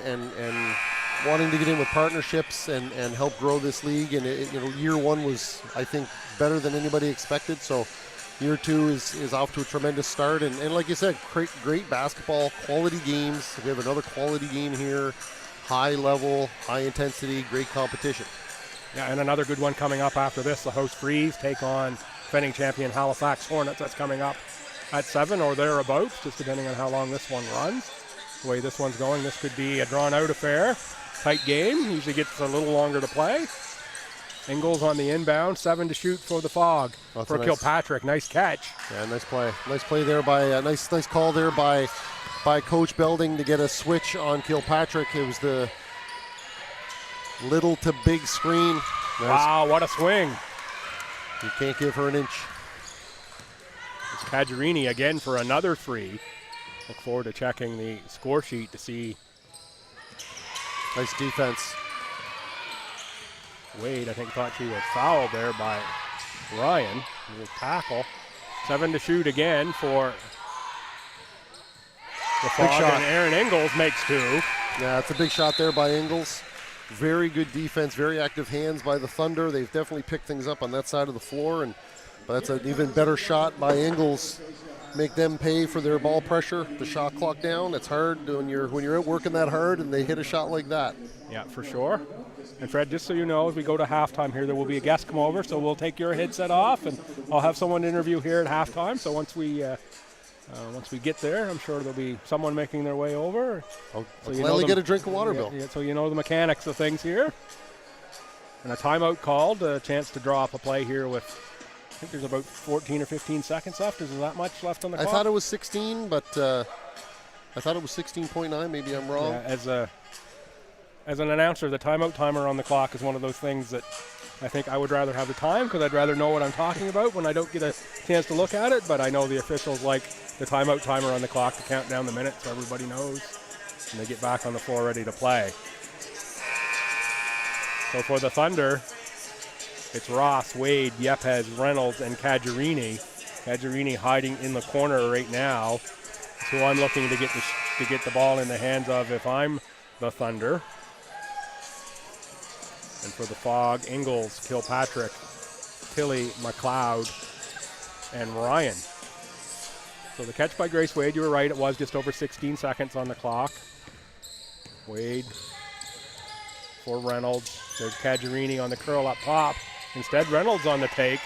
wanting to get in with partnerships and help grow this league. And year 1 was, I think, better than anybody expected. So year 2 is off to a tremendous start. And like you said, great basketball, quality games. We have another quality game here. High level, high intensity, great competition. Yeah, and another good one coming up after this. The host Freeze take on defending champion Halifax Hornets. That's coming up at 7 or thereabouts, just depending on how long this one runs. The way this one's going, this could be a drawn-out affair. Tight game. Usually gets a little longer to play. Ingles on the inbound. 7 to shoot for the Fog. That's for Kilpatrick. Nice catch. Yeah, nice play. Nice play there by nice call there by Coach Belding to get a switch on Kilpatrick. It was the little to big screen. Nice. Wow, what a swing. You can't give her an inch. It's Cagerini again for another 3. Look forward to checking the score sheet to see. Nice defense. Wade, I think, thought she was fouled there by Ryan. A little tackle. 7 to shoot again for The Fog shot. and Aaron Ingalls makes 2. Yeah, it's a big shot there by Ingles. Very good defense, very active hands by the Thunder. They've definitely picked things up on that side of the floor, but that's an even better shot by Ingles. Make them pay for their ball pressure, the shot clock down. It's hard when you're out working that hard and they hit a shot like that. Yeah, for sure. And Fred, just so you know, as we go to halftime here, there will be a guest come over, so we'll take your headset off, and I'll have someone interview here at halftime. So once we get there, I'm sure there'll be someone making their way over. I'll So gladly get a drink of water, Bill. Yeah, so you know the mechanics of things here. And a timeout called, a chance to draw up a play here with, I think there's about 14 or 15 seconds left. Is there that much left on the clock? I thought it was 16, but I thought it was 16.9. Maybe I'm wrong. Yeah, as an announcer, the timeout timer on the clock is one of those things that I think I would rather have the time because I'd rather know what I'm talking about when I don't get a chance to look at it. But I know the officials like the timeout timer on the clock to count down the minutes so everybody knows. And they get back on the floor ready to play. So for the Thunder, it's Ross, Wade, Yepes, Reynolds, and Cajarini. Cajarini hiding in the corner right now. So I'm looking to get the ball in the hands of if I'm the Thunder. And for the Fog, Ingles, Kilpatrick, Tilly, McLeod, and Ryan. So the catch by Grace Wade, you were right, it was just over 16 seconds on the clock. Wade for Reynolds. There's Cajarini on the curl up top. Instead, Reynolds on the take.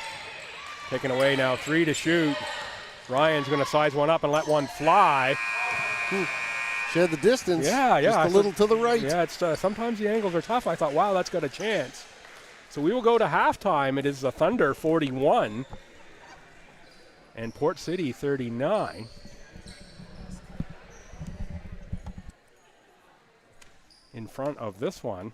Taken away now, 3 to shoot. Ryan's going to size one up and let one fly. She had the distance. Yeah. Just a little to the right. Yeah, it's sometimes the angles are tough. I thought, wow, that's got a chance. So we will go to halftime. It is the Thunder 41 and Port City 39. In front of this one.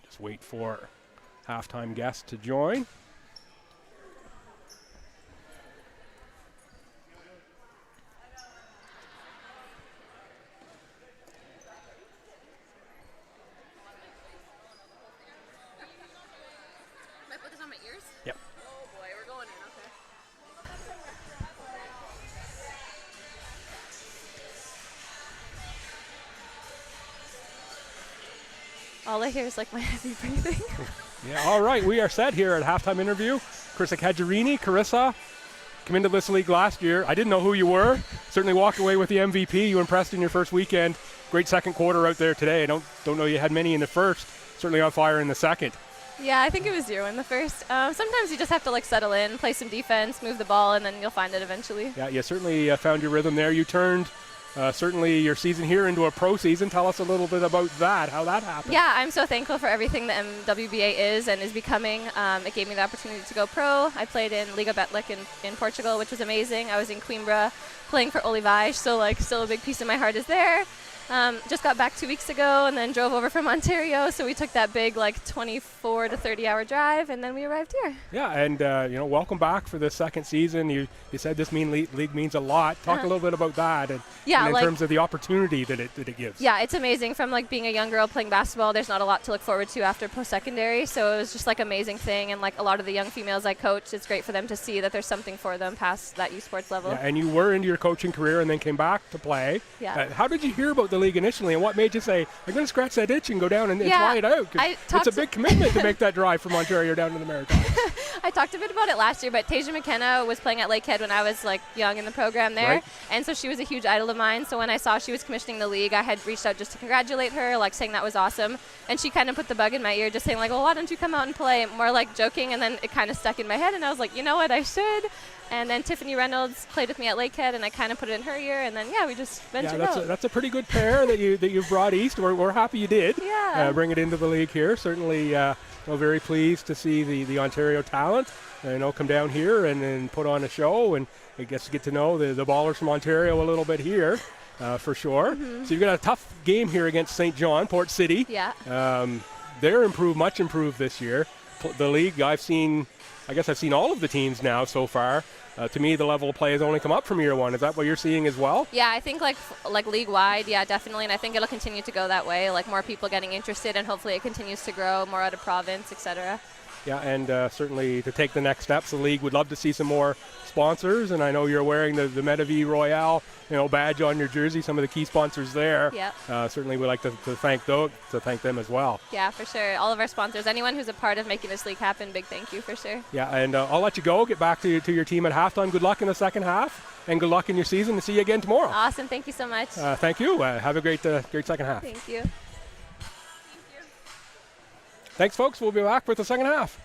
Just wait for halftime guests to join. Yep. Oh boy, we're going in, okay. All I hear is like my heavy breathing. Yeah, all right, we are set here at halftime interview. Carissa Cajarini. Carissa, come into this league last year. I didn't know who you were. Certainly walked away with the MVP. You impressed in your first weekend. Great second quarter out there today. I don't know you had many in the first. Certainly on fire in the second. Yeah, I think it was 0 in the first. Sometimes you just have to settle in, play some defense, move the ball, and then you'll find it eventually. Yeah, you certainly found your rhythm there. You turned certainly your season here into a pro season. Tell us a little bit about that, how that happened. Yeah, I'm so thankful for everything that MWBA is and is becoming. It gave me the opportunity to go pro. I played in Liga Betlic in Portugal, which was amazing. I was in Coimbra playing for Olivais, so still a big piece of my heart is there. Just got back 2 weeks ago and then drove over from Ontario, so we took that big 24 to 30 hour drive and then we arrived here. Yeah, and welcome back for the second season. You said this league means a lot. Talk a little bit about that and in terms of the opportunity that it gives. Yeah, it's amazing. From being a young girl playing basketball, there's not a lot to look forward to after post-secondary, so it was just amazing thing, and a lot of the young females I coach, it's great for them to see that there's something for them past that youth sports level. Yeah, and you were into your coaching career and then came back to play. Yeah. How did you hear about the league initially, and what made you say, I'm going to scratch that itch and go down and try it out? It's a big commitment to make that drive from Ontario down to the Maritimes. I talked a bit about it last year, but Tasia McKenna was playing at Lakehead when I was young in the program there, right. And so she was a huge idol of mine. So when I saw she was commissioning the league, I had reached out just to congratulate her, saying that was awesome. And she kind of put the bug in my ear, just saying well, why don't you come out and play? More joking, and then it kind of stuck in my head, and I was like, you know what, I should. And then Tiffany Reynolds played with me at Lakehead, and I kind of put it in her ear, and then we just ventured out. That's a pretty good pair that you brought east. We're happy you did. Yeah. Bring it into the league here. Certainly, very pleased to see the Ontario talent. Come down here and put on a show, and I guess get to know the ballers from Ontario a little bit here, for sure. Mm-hmm. So you've got a tough game here against St. John, Port City. Yeah. They're much improved this year. The league, I've seen all of the teams now so far. To me, the level of play has only come up from year one. Is that what you're seeing as well? Yeah, I think league-wide, yeah, definitely, and I think it'll continue to go that way, more people getting interested, and hopefully it continues to grow more out of province, etc. Yeah, and certainly to take the next steps, the league would love to see some more sponsors. And I know you're wearing the Medavie Royale, badge on your jersey. Some of the key sponsors there. Yep. Certainly, we'd like to thank them as well. Yeah, for sure. All of our sponsors, anyone who's a part of making this league happen, big thank you for sure. Yeah, and I'll let you go. Get back to your team at halftime. Good luck in the second half, and good luck in your season. And see you again tomorrow. Awesome. Thank you so much. Thank you. Have a great second half. Thank you. Thanks, folks. We'll be back with the second half.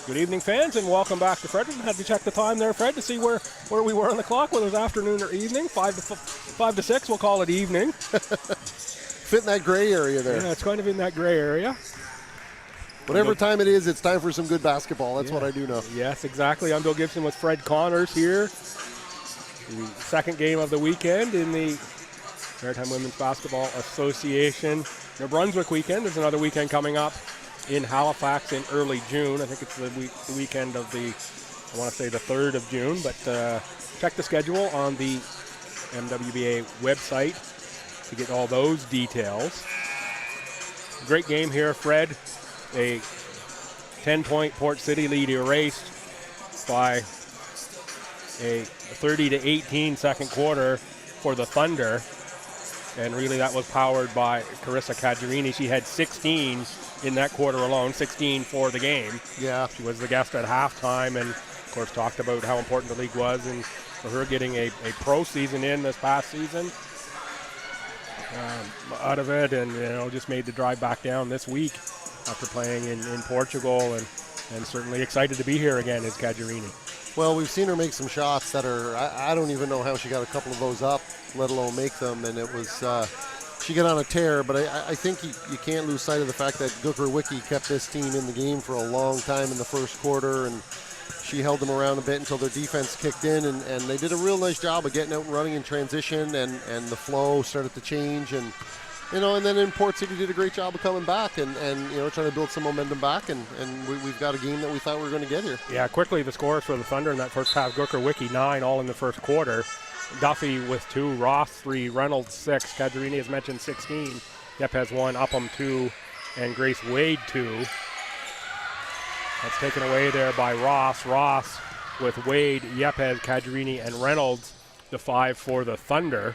Good evening, fans, and welcome back to Frederick. Had to check the time there, Fred, to see where we were on the clock, whether it was afternoon or evening. 5 to 6, we'll call it evening. Fit in that gray area there. Yeah, it's kind of in that gray area. Whatever time it is, it's time for some good basketball. That's what I do know. Yes, exactly. I'm Bill Gibson with Fred Connors here. The second game of the weekend in the Maritime Women's Basketball Association New Brunswick weekend. There's another weekend coming up in Halifax in early June. I think it's the weekend of I want to say the 3rd of June, but check the schedule on the MWBA website to get all those details. Great game here, Fred. A 10-point Port City lead erased by a 30-18 second quarter for the Thunder. And really that was powered by Carissa Caggiarini. She had 16 in that quarter alone, 16 for the game. Yeah. She was the guest at halftime and, of course, talked about how important the league was and for her getting a pro season in this past season out of it, and just made the drive back down this week after playing in Portugal, and certainly excited to be here again is Caggiarini. Well, we've seen her make some shots that are, I don't even know how she got a couple of those up, let alone make them, and it was, she got on a tear, but I think you can't lose sight of the fact that Gooker Wiki kept this team in the game for a long time in the first quarter, and she held them around a bit until their defense kicked in, and they did a real nice job of getting out and running in transition, and the flow started to change, and then in Port City did a great job of coming back and trying to build some momentum back, and we've got a game that we thought we were going to get here. Yeah, quickly the scores for the Thunder in that first half. Gooker Wiki 9, all in the first quarter. Duffy with 2, Ross 3, Reynolds 6, Caggiarini as mentioned 16, Yepes 1, Upham 2, and Grace Wade 2. That's taken away there by Ross. Ross with Wade, Yepes, Caggiarini, and Reynolds, the 5 for the Thunder.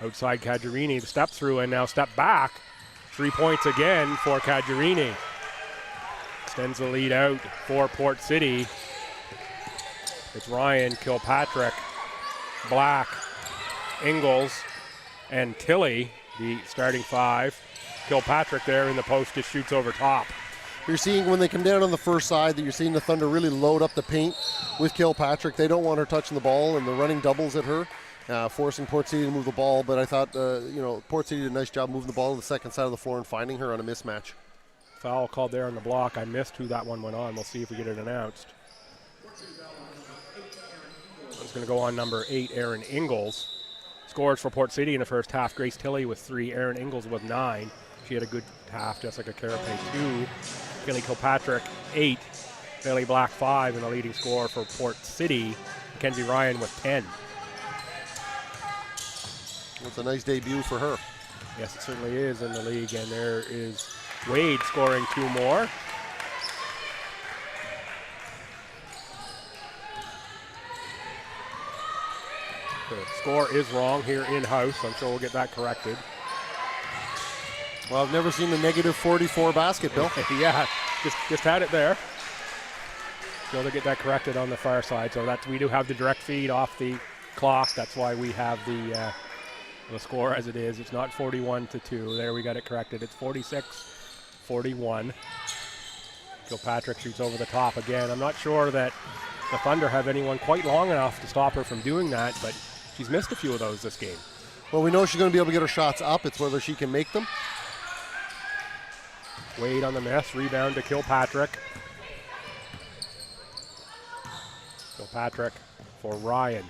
Outside Caggiarini, the step through and now step back. 3 points again for Caggiarini. Extends the lead out for Port City. It's Ryan, Kilpatrick, Black, Ingalls, and Tilley, the starting 5. Kilpatrick there in the post just shoots over top. You're seeing when they come down on the first side that you're seeing the Thunder really load up the paint with Kilpatrick. They don't want her touching the ball, and they're running doubles at her, forcing Port City to move the ball. But I thought, Port City did a nice job moving the ball to the second side of the floor and finding her on a mismatch. Foul called there on the block. I missed who that one went on. We'll see if we get it announced. It's going to go on number 8, Erin Ingalls. Scores for Port City in the first half. Grace Tilley with 3, Erin Ingalls with 9. She had a good half. Jessica Carapace 2. Kelly Kilpatrick 8. Bailey Black 5, and the leading scorer for Port City, Mackenzie Ryan with 10. It's a nice debut for her. Yes, it certainly is in the league, and there is Wade scoring 2 more. The score is wrong here in-house. I'm sure we'll get that corrected. Well, I've never seen a negative 44 basket, Bill. Yeah, just had it there. So to get that corrected on the far side. So that we do have the direct feed off the clock. That's why we have the score as it is. It's not 41-2. There, we got it corrected. It's 46-41. Kilpatrick shoots over the top again. I'm not sure that the Thunder have anyone quite long enough to stop her from doing that, but she's missed a few of those this game. Well, we know she's going to be able to get her shots up. It's whether she can make them. Wade on the miss. Rebound to Kilpatrick. Kilpatrick for Ryan.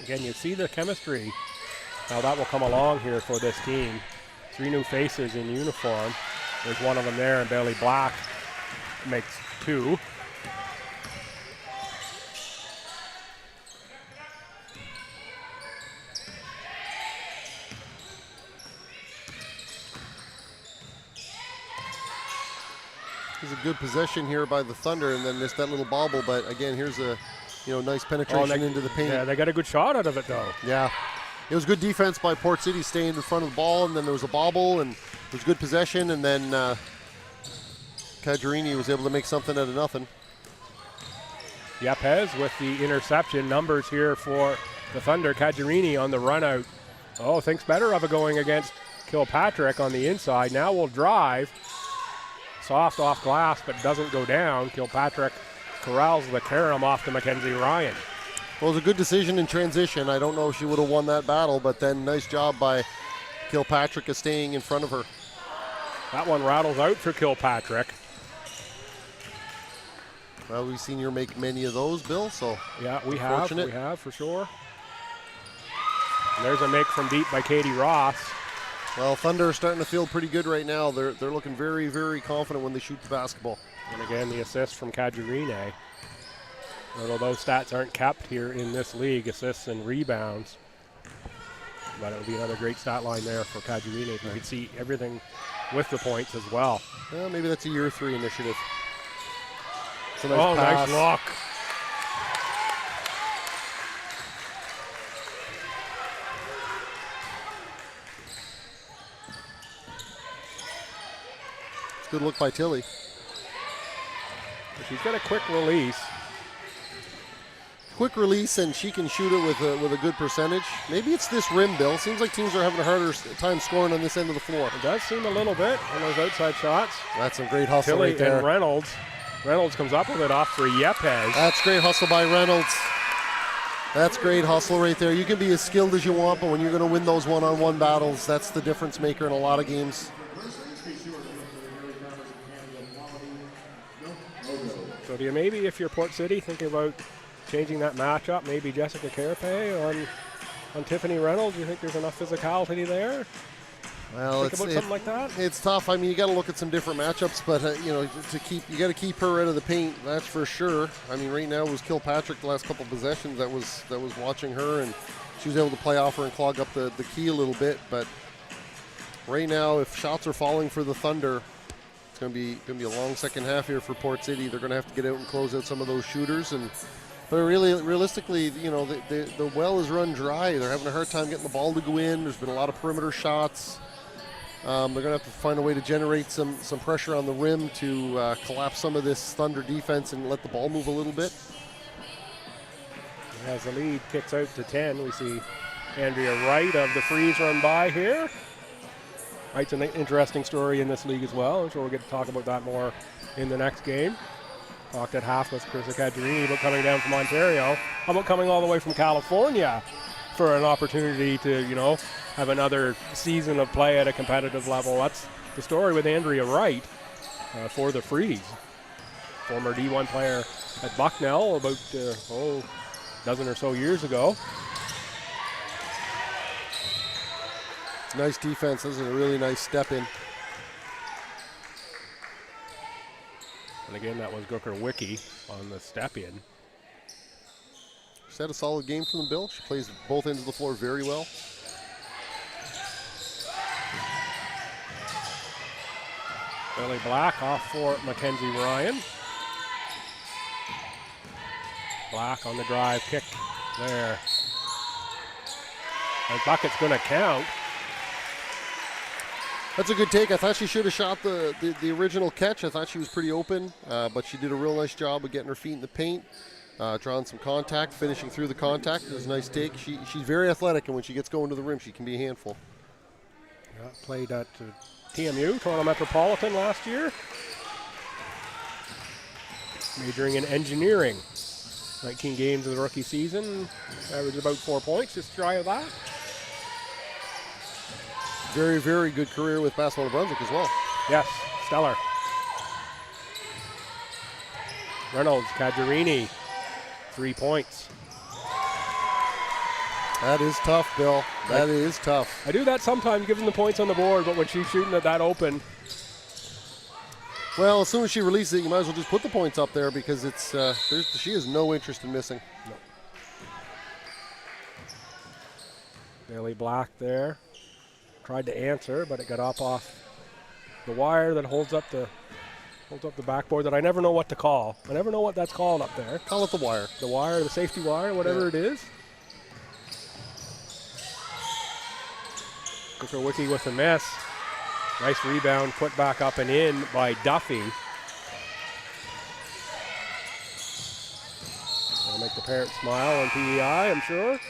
Again, you see the chemistry. Now that will come along here for this team. 3 new faces in uniform. There's one of them there, and Bailey Black makes 2. There's a good possession here by the Thunder, and then just that little bobble. But again, here's a nice penetration into the paint. Yeah, they got a good shot out of it though. Yeah, it was good defense by Port City, staying in front of the ball, and then there was a bobble, and it was good possession, and then Caggiarini was able to make something out of nothing. Yepes with the interception. Numbers here for the Thunder. Kajarini on the run out. Oh, thinks better of it going against Kilpatrick on the inside. Now will drive. Soft off glass, but doesn't go down. Kilpatrick corrals the carom off to Mackenzie Ryan. Well, it was a good decision in transition. I don't know if she would have won that battle, but then nice job by Kilpatrick of staying in front of her. That one rattles out for Kilpatrick. Well, we've seen you make many of those, Bill, so yeah, we have. fortunate. We have, for sure. And there's a make from deep by Katie Ross. Well, Thunder are starting to feel pretty good right now. They're looking very, very confident when they shoot the basketball. And again, the assist from Kajarine. Although those stats aren't kept here in this league, assists and rebounds. But it would be another great stat line there for Kajarine if you could see everything with the points as well. Well, maybe that's a year 3 initiative. It's a nice pass. look. Good look by Tilly. She's got a quick release. Quick release, and she can shoot it with a good percentage. Maybe it's this rim, Bill. Seems like teams are having a harder time scoring on this end of the floor. It does seem a little bit on those outside shots. That's some great hustle Tilly right there. and Reynolds. Reynolds comes up with it off for Yepes. That's great hustle by Reynolds. That's great hustle right there. You can be as skilled as you want, but when you're going to win those one-on-one battles, that's the difference maker in a lot of games. So do you maybe, if you're Port City, thinking about changing that matchup, maybe Jessica Carapace on Tiffany Reynolds? Do you think there's enough physicality there? Well, Think about something like that? It's tough. I mean, you got to look at some different matchups, but you got to keep her out of the paint. That's for sure. I mean, right now it was Kilpatrick the last couple of possessions that was watching her, and she was able to play off her and clog up the key a little bit. But right now, if shots are falling for the Thunder, it's going to be a long second half here for Port City. They're going to have to get out and close out some of those shooters, but really, realistically, the well is run dry. They're having a hard time getting the ball to go in. There's been a lot of perimeter shots. They're going to have to find a way to generate some pressure on the rim to collapse some of this Thunder defense and let the ball move a little bit. As the lead kicks out to 10, we see Andrea Wright of the Freeze run by here. Wright's an interesting story in this league as well. I'm sure we'll get to talk about that more in the next game. Talked at half with Chris Cajarini about coming down from Ontario. How about coming all the way from California for an opportunity to, have another season of play at a competitive level? That's the story with Andrea Wright for the Freeze. Former D1 player at Bucknell about, a dozen or so years ago. Nice defense. This is a really nice step in. And again, that was Gooker Wiki on the step in. She's had a solid game from the Bill. She plays both ends of the floor very well. Billy Black off for Mackenzie Ryan. Black on the drive, kick there. And bucket's going to count. That's a good take. I thought she should have shot the original catch. I thought she was pretty open, but she did a real nice job of getting her feet in the paint, drawing some contact, finishing through the contact. It was a nice take. She's very athletic, and when she gets going to the rim, she can be a handful. Yeah, played at TMU, Toronto Metropolitan last year. Majoring in engineering. 19 games of the rookie season. Averaged about 4 points, just shy of that. Very, very good career with Basketball New Brunswick as well. Yes, stellar. Reynolds, Cajarini, 3 points. That is tough, Bill. That is tough. I do that sometimes, give them the points on the board, but when she's shooting it that open. Well, as soon as she releases it, you might as well just put the points up there because it's she has no interest in missing. No. Bailey Black there. Tried to answer, but it got up off the wire that holds up the backboard that I never know what to call. I never know what that's called up there. Call it the wire. The wire, the safety wire, whatever it is. Gooker Wiki with a miss. Nice rebound, put back up and in by Duffy. That'll make the parents smile on PEI, I'm sure.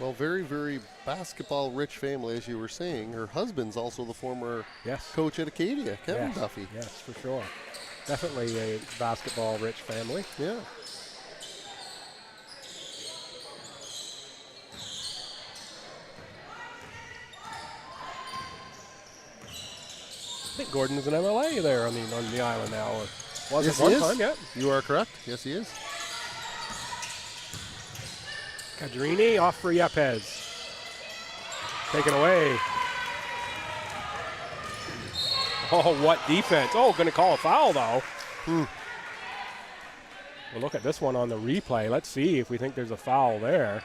Well, very, very basketball-rich family, as you were saying. Her husband's also the former coach at Acadia, Kevin Duffy. Yes, for sure. Definitely a basketball-rich family. Yeah. I think Gordon's an MLA there on the island now. Or was Yes, it one he is. time? Yeah. You are correct. Yes, he is. Cajarini off for Yepes. Taken away. Oh, what defense. Oh, going to call a foul, though. We'll look at this one on the replay. Let's see if we think there's a foul there.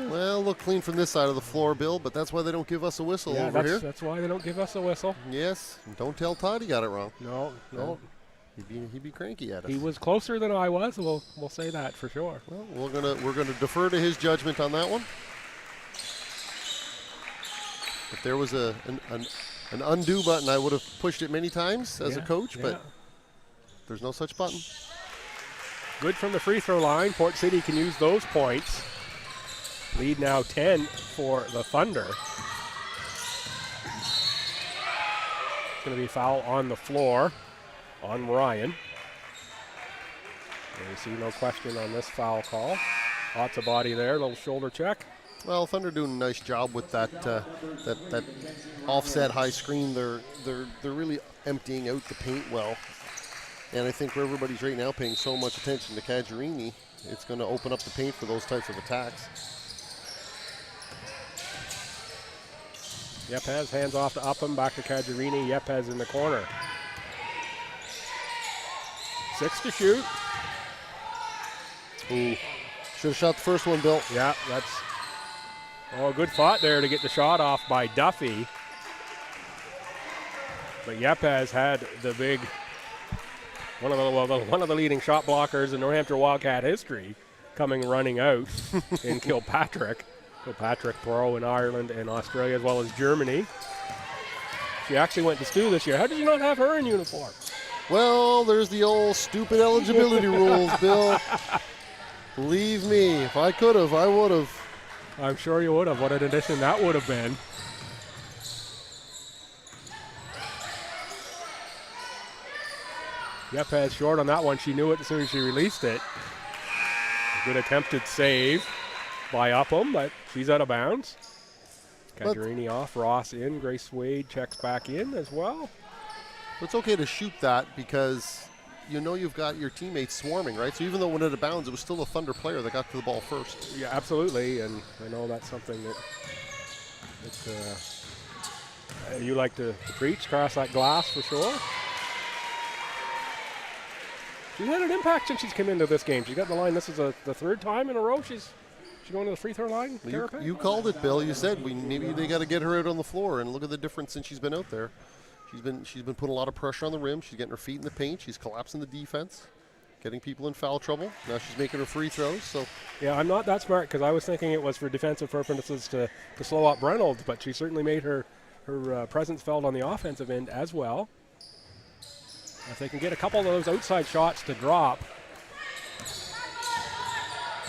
Well, look clean from this side of the floor, Bill, but that's why they don't give us a whistle over here. That's why they don't give us a whistle. Yes. Don't tell Todd he got it wrong. No. He'd be cranky at us. He was closer than I was. We'll say that for sure. Well, we're gonna defer to his judgment on that one. If there was an undo button, I would have pushed it many times as a coach, but there's no such button. Good from the free throw line. Port City can use those points. Lead now 10 for the Thunder. It's going to be foul on the floor on Ryan. And we see no question on this foul call. Lots of body there, little shoulder check. Well, Thunder doing a nice job with that that offset high screen. They're really emptying out the paint well. And I think where everybody's right now paying so much attention to Cajarini, it's going to open up the paint for those types of attacks. Yepes hands off to Upham, back to Cajarini. Yepes in the corner. 6 to shoot. Ooh, should have shot the first one, Bill. Yeah, that's good thought there to get the shot off by Duffy. But Yepes had the big one of the leading shot blockers in New Hampshire Wildcat history coming running out in Kilpatrick. Kilpatrick pro in Ireland and Australia as well as Germany. She actually went to STU this year. How did you not have her in uniform? Well, there's the old stupid eligibility rules, Bill. Believe me, if I could have, I would have. I'm sure you would have. What an addition that would have been. Yepes short on that one. She knew it as soon as she released it. A good attempted save by Upham, but she's out of bounds. Cajarini off, Ross in, Grace Wade checks back in as well. It's okay to shoot that because you know you've got your teammates swarming, right? So even though it went out of bounds, it was still a Thunder player that got to the ball first. Yeah, absolutely, and I know that's something that you like to preach, cross that glass for sure. She's had an impact since she's come into this game. She got in the line. This is the third time in a row she's going to the free throw line. You called it, Bill. You said maybe they got to get her out on the floor, and look at the difference since she's been out there. She's been putting a lot of pressure on the rim. She's getting her feet in the paint. She's collapsing the defense, getting people in foul trouble. Now she's making her free throws. So yeah, I'm not that smart because I was thinking it was for defensive purposes to slow up Reynolds, but she certainly made her presence felt on the offensive end as well. If they can get a couple of those outside shots to drop.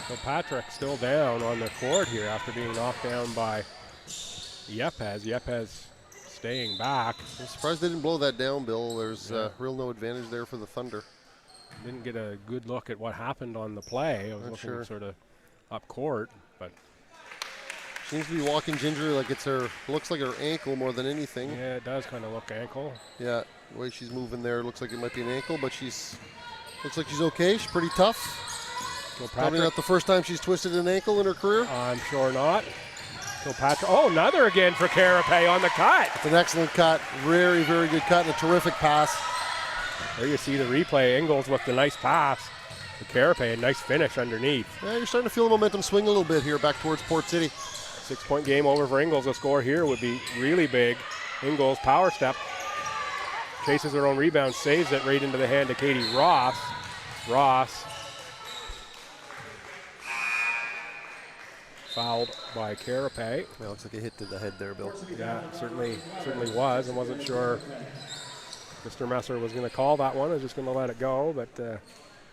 So Patrick still down on the court here after being knocked down by Yepes. Yepes staying back. I'm surprised they didn't blow that down, Bill. There's real no advantage there for the Thunder. Didn't get a good look at what happened on the play. I was looking sort of up court, but seems to be walking gingerly like looks like her ankle more than anything. Yeah, it does kind of look ankle. Yeah, the way she's moving there looks like it might be an ankle, but looks like she's okay. She's pretty tough. Probably not the first time she's twisted an ankle in her career. I'm sure not. Kilpatrick. Oh, another again for Carapace on the cut. It's an excellent cut. Very, very good cut and a terrific pass. There you see the replay. Ingalls with the nice pass. To Carapace, a nice finish underneath. Yeah, you're starting to feel the momentum swing a little bit here back towards Port City. 6-point game over for Ingalls. A score here would be really big. Ingalls power step. Chases her own rebound, saves it right into the hand of Katie Ross. Ross fouled by Carapace. Well, looks like a hit to the head there, Bill. Yeah, it certainly was. I wasn't sure Mr. Messer was going to call that one. I was just going to let it go, but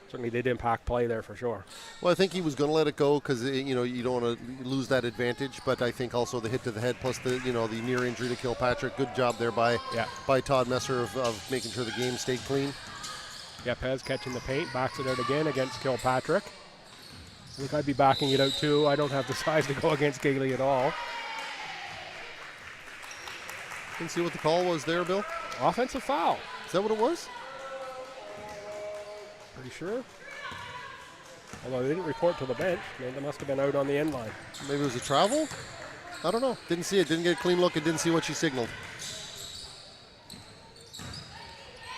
certainly did impact play there for sure. Well, I think he was going to let it go because you don't want to lose that advantage. But I think also the hit to the head plus the the near injury to Kilpatrick. Good job there by Todd Messer of making sure the game stayed clean. Pez catching the paint, backs it out again against Kilpatrick. I think I'd be backing it out too. I don't have the size to go against Kaylee at all. Didn't see what the call was there, Bill. Offensive foul. Is that what it was? Pretty sure. Although they didn't report to the bench. They must have been out on the end line. Maybe it was a travel? I don't know. Didn't see it. Didn't get a clean look. And didn't see what she signaled.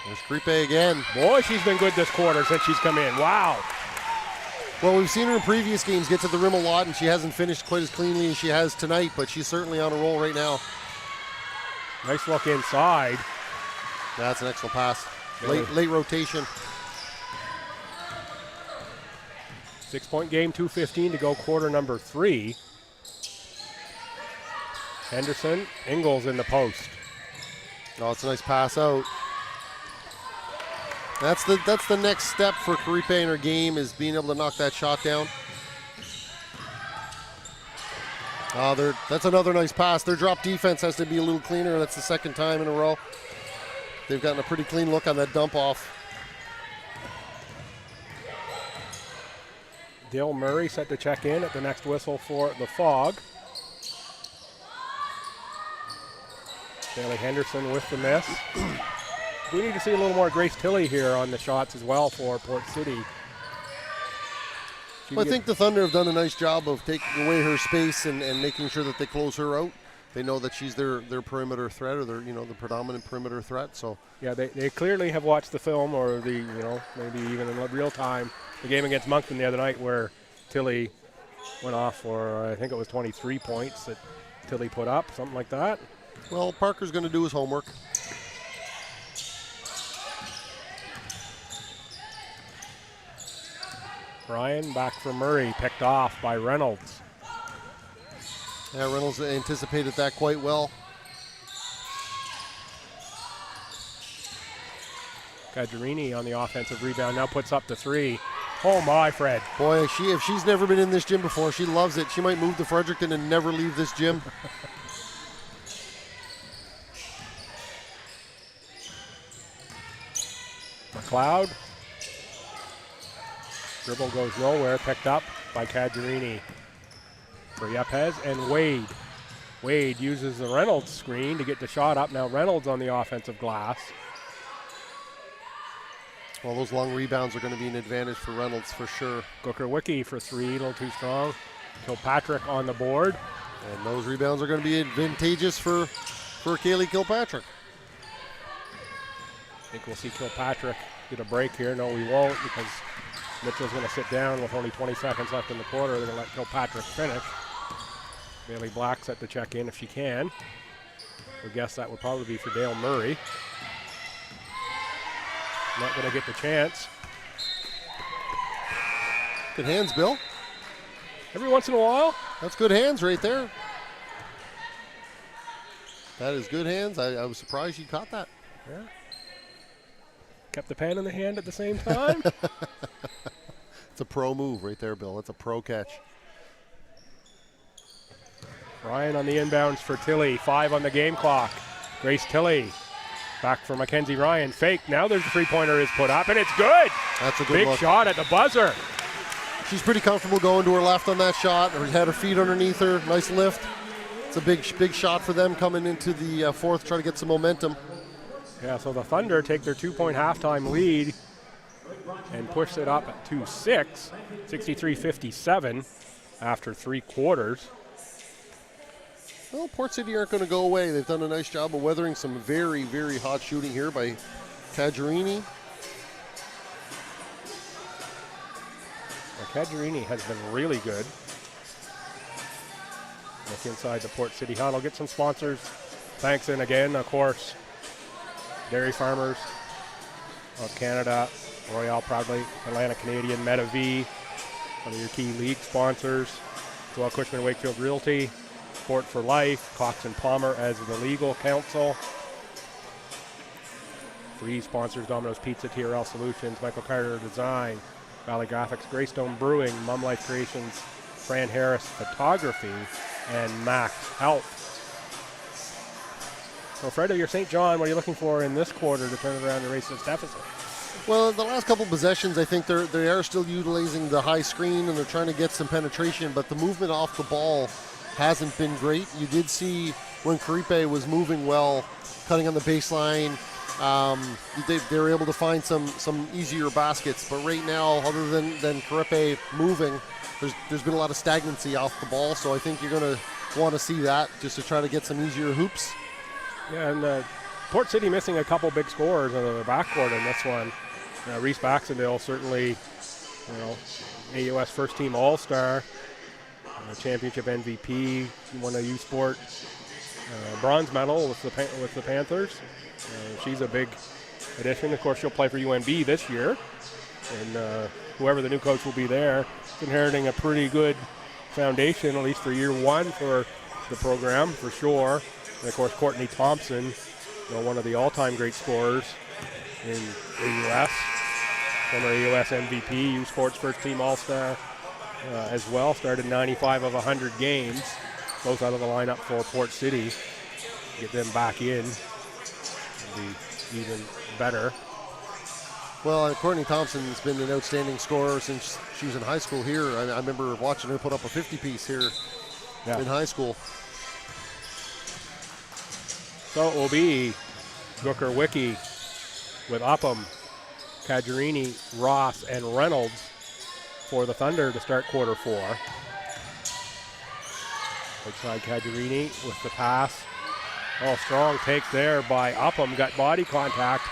There's Crepe again. Boy, she's been good this quarter since she's come in. Wow. Well, we've seen her in previous games get to the rim a lot, and she hasn't finished quite as cleanly as she has tonight, but she's certainly on a roll right now. Nice look inside. That's an excellent pass. Late rotation. 6-point game, 2:15 to go, quarter number 3. Henderson, Ingalls in the post. Oh, it's a nice pass out. That's the next step for Karipe in her game, is being able to knock that shot down. That's another nice pass. Their drop defense has to be a little cleaner. That's the second time in a row. They've gotten a pretty clean look on that dump off. Dale Murray set to check in at the next whistle for the Fog. Bailey Henderson with the miss. We need to see a little more Grace Tilley here on the shots as well for Port City. Well, I think the Thunder have done a nice job of taking away her space and making sure that they close her out. They know that she's their perimeter threat, or their the predominant perimeter threat. So yeah, they clearly have watched the film, or the maybe even in real time, the game against Moncton the other night where Tilley went off for I think it was 23 points that Tilley put up, something like that. Well, Parker's going to do his homework. Ryan back for Murray, picked off by Reynolds. Yeah, Reynolds anticipated that quite well. Gajarini on the offensive rebound, now puts up the 3. Oh my, Fred. Boy, if she's never been in this gym before, she loves it. She might move to Fredericton and never leave this gym. McLeod. Dribble goes nowhere, picked up by Gajarini. For Yepes and Wade. Wade uses the Reynolds screen to get the shot up. Now Reynolds on the offensive glass. Well, those long rebounds are going to be an advantage for Reynolds for sure. Gooker-Wicki for 3, a little too strong. Kilpatrick on the board. And those rebounds are going to be advantageous for Kaylee Kilpatrick. I think we'll see Kilpatrick get a break here. No, we won't, because Mitchell's going to sit down with only 20 seconds left in the quarter. They're going to let Kilpatrick finish. Bailey Black set to check in if she can. I guess that would probably be for Dale Murray. Not going to get the chance. Good hands, Bill. Every once in a while. That's good hands right there. That is good hands. I was surprised you caught that. Yeah. Kept the pen in the hand at the same time. It's a pro move right there, Bill. That's a pro catch. Ryan on the inbounds for Tilley. 5 on the game clock. Grace Tilley back for Mackenzie Ryan. Fake. Now there's a three-pointer is put up, and it's good. That's a good big look. Shot at the buzzer. She's pretty comfortable going to her left on that shot. Or had her feet underneath her. Nice lift. It's a big shot for them coming into the fourth, trying to get some momentum. Yeah, so the Thunder take their 2-point halftime lead and push it up to 6, 63-57 after 3 quarters. Well, Port City aren't going to go away. They've done a nice job of weathering some very, very hot shooting here by Gajarini. Gajarini has been really good. Look inside the Port City huddle. Get some sponsors. Thanks in again, of course. Dairy Farmers of Canada, Royale proudly, Atlantic Canadian, MetaV, one of your key league sponsors, Joel Cushman Wakefield Realty, Sport for Life, Cox and Palmer as the legal counsel. Free sponsors, Domino's Pizza, TRL Solutions, Michael Carter Design, Valley Graphics, Greystone Brewing, Mum Life Creations, Fran Harris Photography, and Max Health. So, Fredo, you're St. John. What are you looking for in this quarter to turn it around and erase this deficit? Well, the last couple possessions, I think they are still utilizing the high screen and they're trying to get some penetration, but the movement off the ball hasn't been great. You did see when Karipe was moving well, cutting on the baseline, they were able to find some easier baskets. But right now, other than Karipe moving, there's been a lot of stagnancy off the ball. So I think you're going to want to see that just to try to get some easier hoops. Yeah, and Port City missing a couple big scorers on the backcourt in this one. Reese Baxendale, certainly, AUS first team All-Star, championship MVP, won a U Sport bronze medal with the Panthers. She's a big addition. Of course, she'll play for UNB this year, and whoever the new coach will be there, inheriting a pretty good foundation, at least for year one for the program, for sure. And, of course, Courtney Thompson, one of the all-time great scorers in AUS, former AUS MVP, U Sports first team All-Star as well. Started 95 of 100 games, both out of the lineup for Port City. Get them back in, it'll be even better. Well, Courtney Thompson's been an outstanding scorer since she was in high school here. I remember watching her put up a 50-piece here in high school. So it will be Gooker Wiki with Upham, Cajarini, Ross, and Reynolds for the Thunder to start quarter four. Outside Cajarini with the pass. Oh, strong take there by Upham. Got body contact.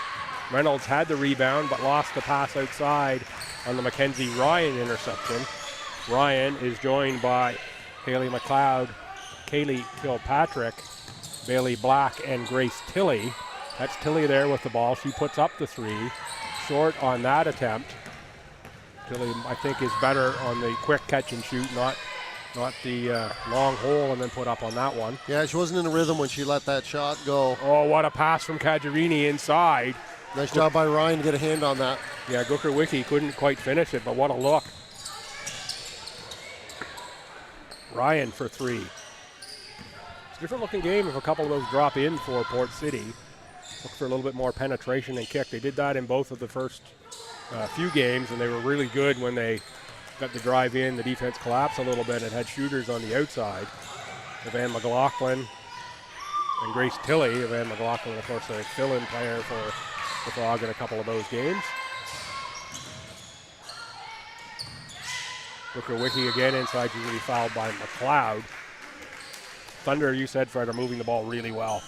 Reynolds had the rebound but lost the pass outside on the Mackenzie Ryan interception. Ryan is joined by Haley McLeod, Kaylee Kilpatrick, Bailey Black, and Grace Tilley. That's Tilley there with the ball. She puts up the three. Short on that attempt. Tilley, I think, is better on the quick catch and shoot, not the long hole and then put up on that one. Yeah, she wasn't in a rhythm when she let that shot go. Oh, what a pass from Cajarini inside. Nice job by Ryan to get a hand on that. Yeah, Gooker Wiki couldn't quite finish it, but what a look. Ryan for three. It's a different looking game if a couple of those drop in for Port City. Look for a little bit more penetration and kick. They did that in both of the first few games, and they were really good when they got the drive in. The defense collapsed a little bit and had shooters on the outside. Evan McLaughlin and Grace Tilley. Evan McLaughlin, of course, a fill-in player for the Frog in a couple of those games. Booker Wiki again inside, usually fouled by McLeod. Thunder, you said, Fred, are moving the ball really well.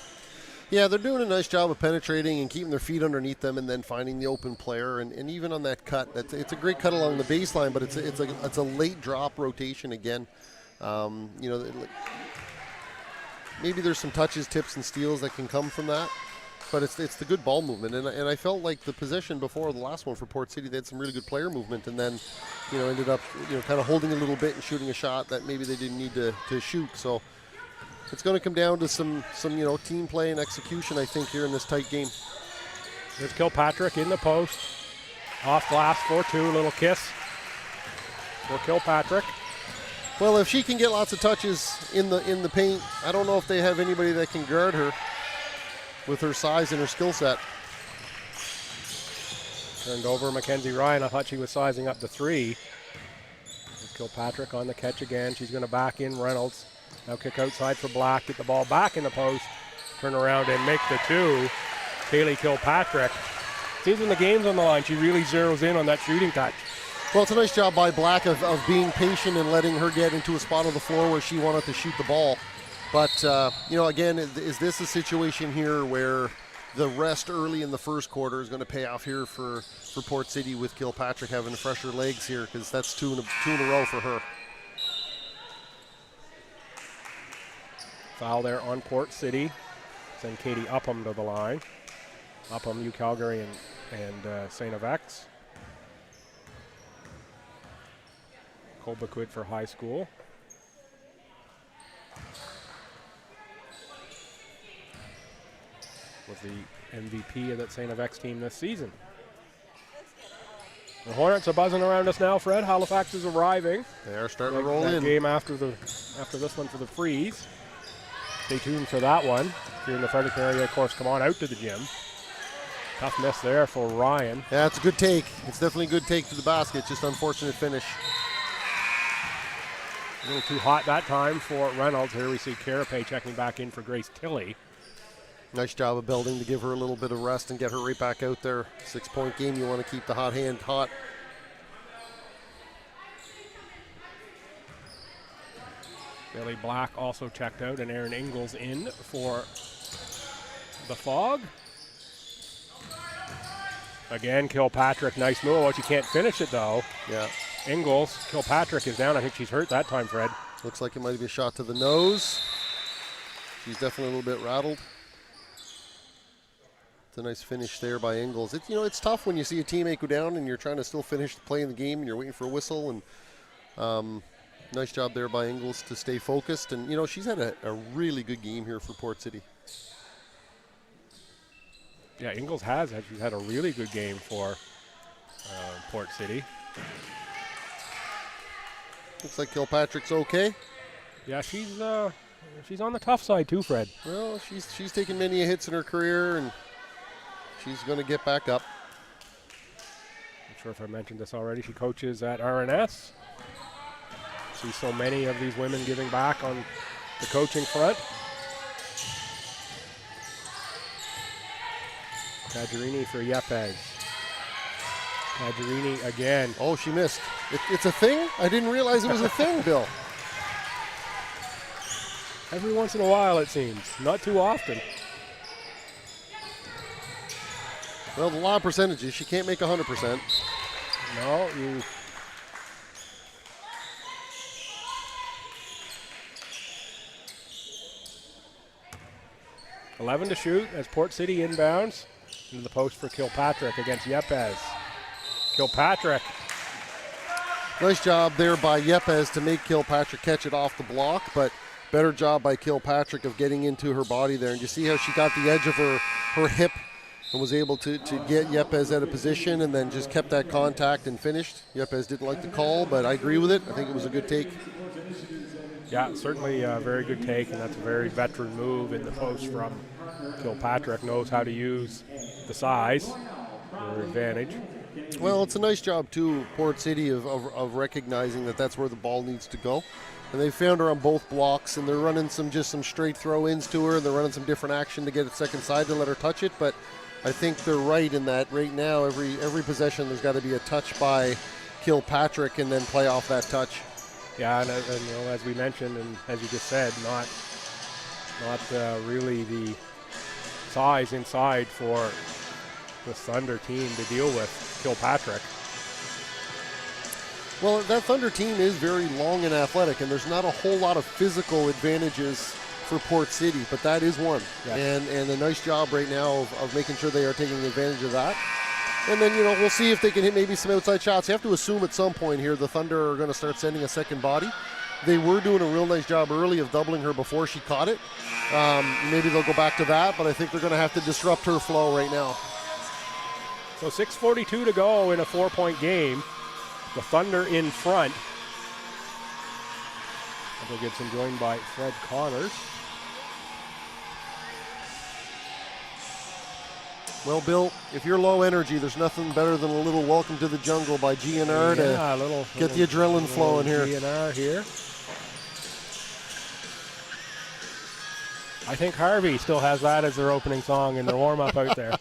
Yeah, they're doing a nice job of penetrating and keeping their feet underneath them and then finding the open player. And even on that cut, it's a great cut along the baseline, but it's a late drop rotation again. Maybe there's some touches, tips, and steals that can come from that. But it's the good ball movement, and I felt like the possession before the last one for Port City, they had some really good player movement, and then, ended up, kind of holding a little bit and shooting a shot that maybe they didn't need to shoot. So it's going to come down to some team play and execution, I think, here in this tight game. There's Kilpatrick in the post, off glass 4-2, little kiss for Kilpatrick. Well, if she can get lots of touches in the paint, I don't know if they have anybody that can guard her with her size and her skill set. Turned over Mackenzie Ryan. I thought she was sizing up the three. Kilpatrick on the catch again. She's going to back in Reynolds. Now kick outside for Black. Get the ball back in the post. Turn around and make the two. Kaylee Kilpatrick. Seems when the game's on the line, she really zeroes in on that shooting touch. Well, it's a nice job by Black of being patient and letting her get into a spot on the floor where she wanted to shoot the ball. But, again, is this a situation here where the rest early in the first quarter is going to pay off here for Port City with Kilpatrick having fresher legs here, because that's two in a row for her. Foul there on Port City. Send Katie Upham to the line. Upham, U Calgary, and St. Avex. Colbequid for high school. Was the MVP of that St. Avex team this season. The Hornets are buzzing around us now, Fred. Halifax is arriving. They are starting to roll that in. Game after this one for the Freeze. Stay tuned for that one. If you're in the Fredericton area, of course, come on out to the gym. Tough miss there for Ryan. Yeah, it's a good take. It's definitely a good take to the basket. Just unfortunate finish. A little too hot that time for Reynolds. Here we see Carapace checking back in for Grace Tilley. Nice job of building to give her a little bit of rest and get her right back out there. 6-point game. You want to keep the hot hand hot. Billy Black also checked out, and Aaron Ingalls in for the Fog. Again, Kilpatrick, nice move. Well, she can't finish it, though. Yeah. Ingalls, Kilpatrick is down. I think she's hurt that time, Fred. Looks like it might be a shot to the nose. She's definitely a little bit rattled. It's a nice finish there by Ingalls. It's tough when you see a teammate go down and you're trying to still finish playing the game and you're waiting for a whistle. And nice job there by Ingalls to stay focused. And, she's had a really good game here for Port City. Yeah, Ingalls has actually had a really good game for Port City. Looks like Kilpatrick's okay. Yeah, she's on the tough side too, Fred. Well, she's taken many hits in her career, and she's going to get back up. Not sure if I mentioned this already. She coaches at RNS. See so many of these women giving back on the coaching front. Cajarini for Yepes. Cajarini again. Oh, she missed. It's a thing? I didn't realize it was a thing, Bill. Every once in a while, it seems. Not too often. Well, the law of percentages, she can't make 100%. No, you... $11 to shoot as Port City inbounds into the post for Kilpatrick against Yepes. Kilpatrick. Nice job there by Yepes to make Kilpatrick catch it off the block, but better job by Kilpatrick of getting into her body there. And you see how she got the edge of her hip and was able to get Yepes out of position and then just kept that contact and finished. Yepes didn't like the call, but I agree with it. I think it was a good take. Yeah, certainly a very good take, and that's a very veteran move in the post from Kilpatrick. Knows how to use the size for her advantage. Well, it's a nice job, too, Port City, of recognizing that that's where the ball needs to go. And they found her on both blocks, and they're running some straight throw-ins to her, and they're running some different action to get it second side to let her touch it. But I think they're right in that right now, every possession there's got to be a touch by Kilpatrick and then play off that touch. Yeah, and as we mentioned, and as you just said, not really the size inside for the Thunder team to deal with Kilpatrick. Well, that Thunder team is very long and athletic, and there's not a whole lot of physical advantages for Port City, but that is one. Yes. And a nice job right now of making sure they are taking advantage of that. And then, we'll see if they can hit maybe some outside shots. You have to assume at some point here the Thunder are going to start sending a second body. They were doing a real nice job early of doubling her before she caught it. Maybe they'll go back to that, but I think they're going to have to disrupt her flow right now. So 6:42 to go in a 4-point game. The Thunder in front. Michael Gibson joined by Fred Connors. Well, Bill, if you're low energy, there's nothing better than a little Welcome to the Jungle by GNR to get the adrenaline flowing here. GNR here. I think Harvey still has that as their opening song in their warm-up out there.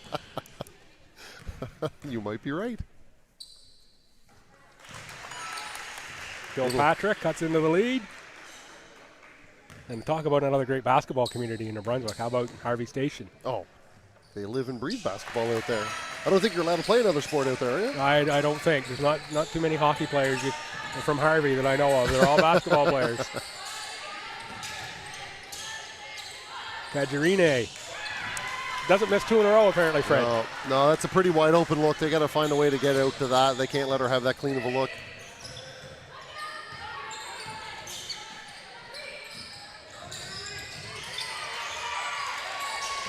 You might be right. Kilpatrick cuts into the lead. And talk about another great basketball community in New Brunswick. How about Harvey Station? Oh, they live and breathe basketball out there. I don't think you're allowed to play another sport out there, are you? I don't think. There's not too many hockey players from Harvey that I know of. They're all basketball players. Cajarine doesn't miss 2 in a row, apparently, Fred. No, that's a pretty wide open look. They got to find a way to get out to that. They can't let her have that clean of a look.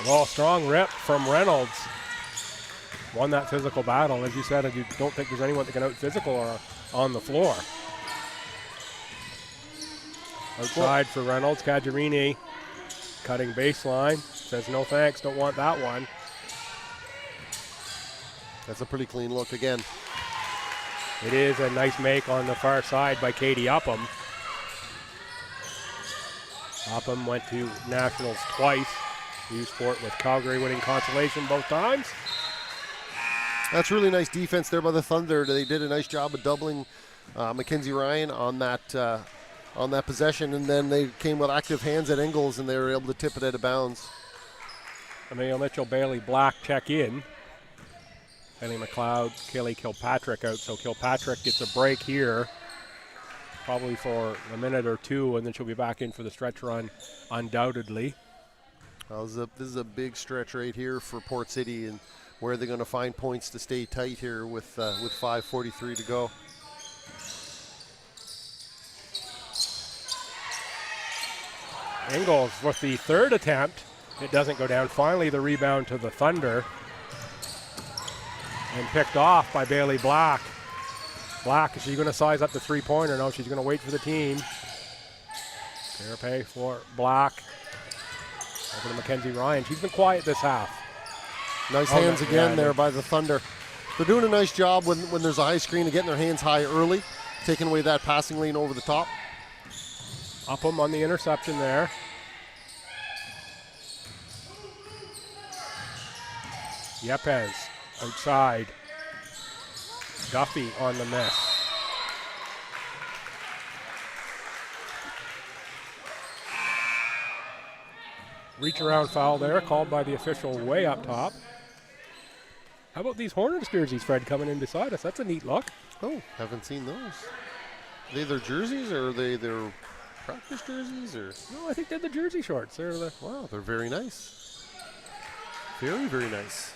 Oh, strong rip from Reynolds. won that physical battle. As you said, I don't think there's anyone that can out-physical or on the floor. Outside for Reynolds. Cajarini cutting baseline. Says no thanks, don't want that one. That's a pretty clean look again. It is a nice make on the far side by Katie Upham. Upham went to Nationals twice. U Sport with Calgary winning consolation both times. That's really nice defense there by the Thunder. They did a nice job of doubling Mackenzie Ryan on that possession, and then they came with active hands at Ingles, and they were able to tip it out of bounds. Emil Mitchell, Bailey Black check in. Haley McLeod, Kaylee Kilpatrick out, so Kilpatrick gets a break here, probably for a minute or two, and then she'll be back in for the stretch run, undoubtedly. This is a big stretch right here for Port City, and where they're going to find points to stay tight here with 5:43 to go. Ingles with the third attempt. It doesn't go down. Finally, the rebound to the Thunder. And picked off by Bailey Black. Black, is she going to size up the three-pointer? No, she's going to wait for the team. Carapace for Black. Over to Mackenzie Ryan. She's been quiet this half. Nice hands again there by the Thunder. They're doing a nice job when there's a high screen of getting their hands high early, taking away that passing lane over the top. Upham on the interception there. Yepes outside. Duffy on the miss. Reach around foul there, called by the official way up top. How about these Hornets jerseys, Fred, coming in beside us? That's a neat look. Oh, haven't seen those. Are they their jerseys, or are they their practice jerseys? Or No, I think they're the jersey shorts. Wow, they're very nice. Very, very nice.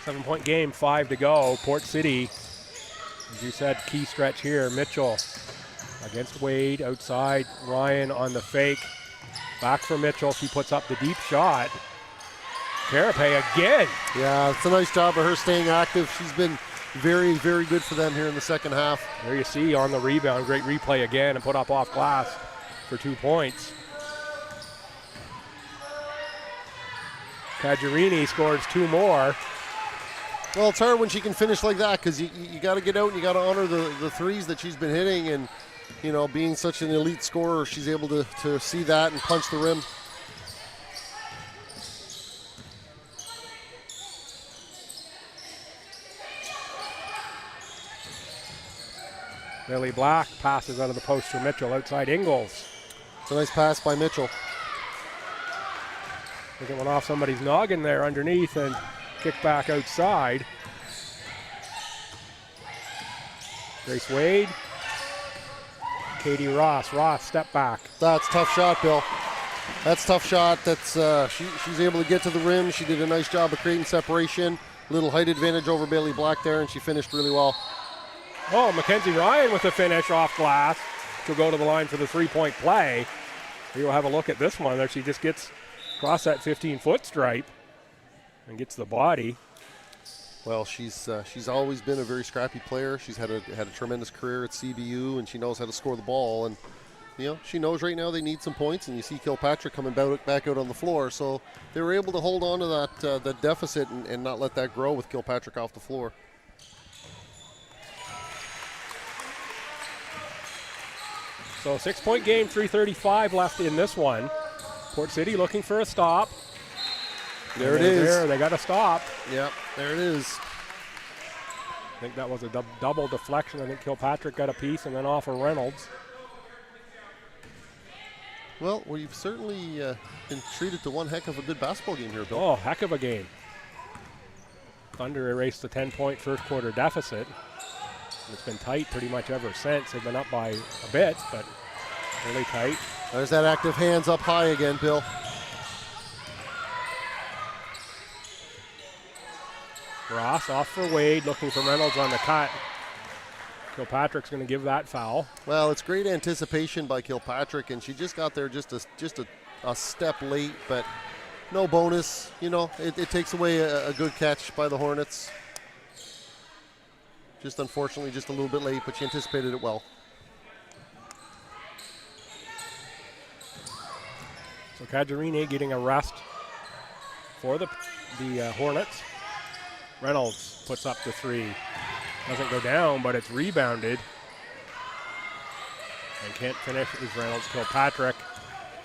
7-point game, 5 to go. Port City, as you said, key stretch here. Mitchell against Wade, outside. Ryan on the fake. Back for Mitchell. She puts up the deep shot. Carapace again. Yeah, it's a nice job of her staying active. She's been very, very good for them here in the second half. There you see on the rebound. Great replay again and put up off glass for 2 points. Cajarini scores 2 more. Well, it's hard when she can finish like that, because you got to get out and you got to honor the threes that she's been hitting, and being such an elite scorer, she's able to see that and punch the rim. Billy Black passes out of the post for Mitchell outside Ingles. It's a nice pass by Mitchell. I think it went off somebody's noggin there underneath and kick back outside. Grace Wade. Katie Ross. Ross, step back. That's a tough shot, Bill. That's a tough shot. That's she's able to get to the rim. She did a nice job of creating separation. Little height advantage over Bailey Black there, and she finished really well. Oh, Mackenzie Ryan with the finish off glass. She'll go to the line for the three-point play. You'll have a look at this one. There she just gets across that 15-foot stripe and gets the body. Well, she's always been a very scrappy player. She's had a tremendous career at CBU, and she knows how to score the ball. And she knows right now they need some points. And you see Kilpatrick coming back out on the floor, so they were able to hold on to that deficit and not let that grow with Kilpatrick off the floor. So 6-point game, 3:35 left in this one. Port City looking for a stop. There it is. They got to stop. Yep, there it is. I think that was a double deflection. I think Kilpatrick got a piece and then off of Reynolds. Well, we've certainly been treated to one heck of a good basketball game here, Bill. Oh, heck of a game. Thunder erased the 10-point first quarter deficit. It's been tight pretty much ever since. They've been up by a bit, but really tight. There's that active hands up high again, Bill. Ross off for Wade, looking for Reynolds on the cut. Kilpatrick's going to give that foul. Well, it's great anticipation by Kilpatrick, and she just got there just a step late, but no bonus. You know, it takes away a good catch by the Hornets. Just unfortunately just a little bit late, but she anticipated it well. So Kajarini getting a rest for the Hornets. Reynolds puts up the three. Doesn't go down, but it's rebounded. And can't finish is Reynolds. Kilpatrick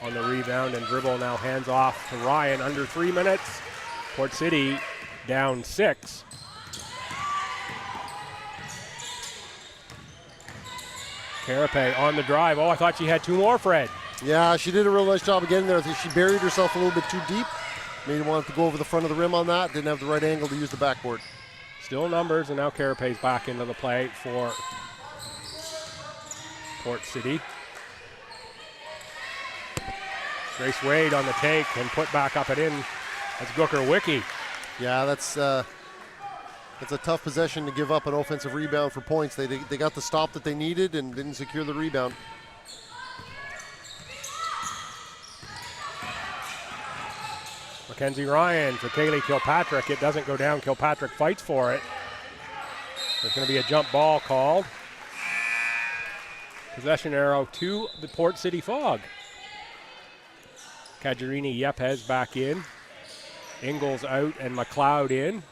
on the rebound and dribble, now hands off to Ryan. Under 3 minutes. Port City down 6. Carapace on the drive. Oh, I thought she had 2 more, Fred. Yeah, she did a real nice job of getting there. I think she buried herself a little bit too deep. Maybe wanted to go over the front of the rim on that. Didn't have the right angle to use the backboard. Still numbers, and now Carapace back into the play for Port City. Grace Wade on the take and put back up and in. That's Gooker Wiki. Yeah, that's a tough possession to give up an offensive rebound for points. They got the stop that they needed and didn't secure the rebound. Mackenzie Ryan for Kaylee Kilpatrick. It doesn't go down. Kilpatrick fights for it. There's going to be a jump ball called. Possession arrow to the Port City Fog. Kajarini Yepes back in. Ingalls out and McLeod in,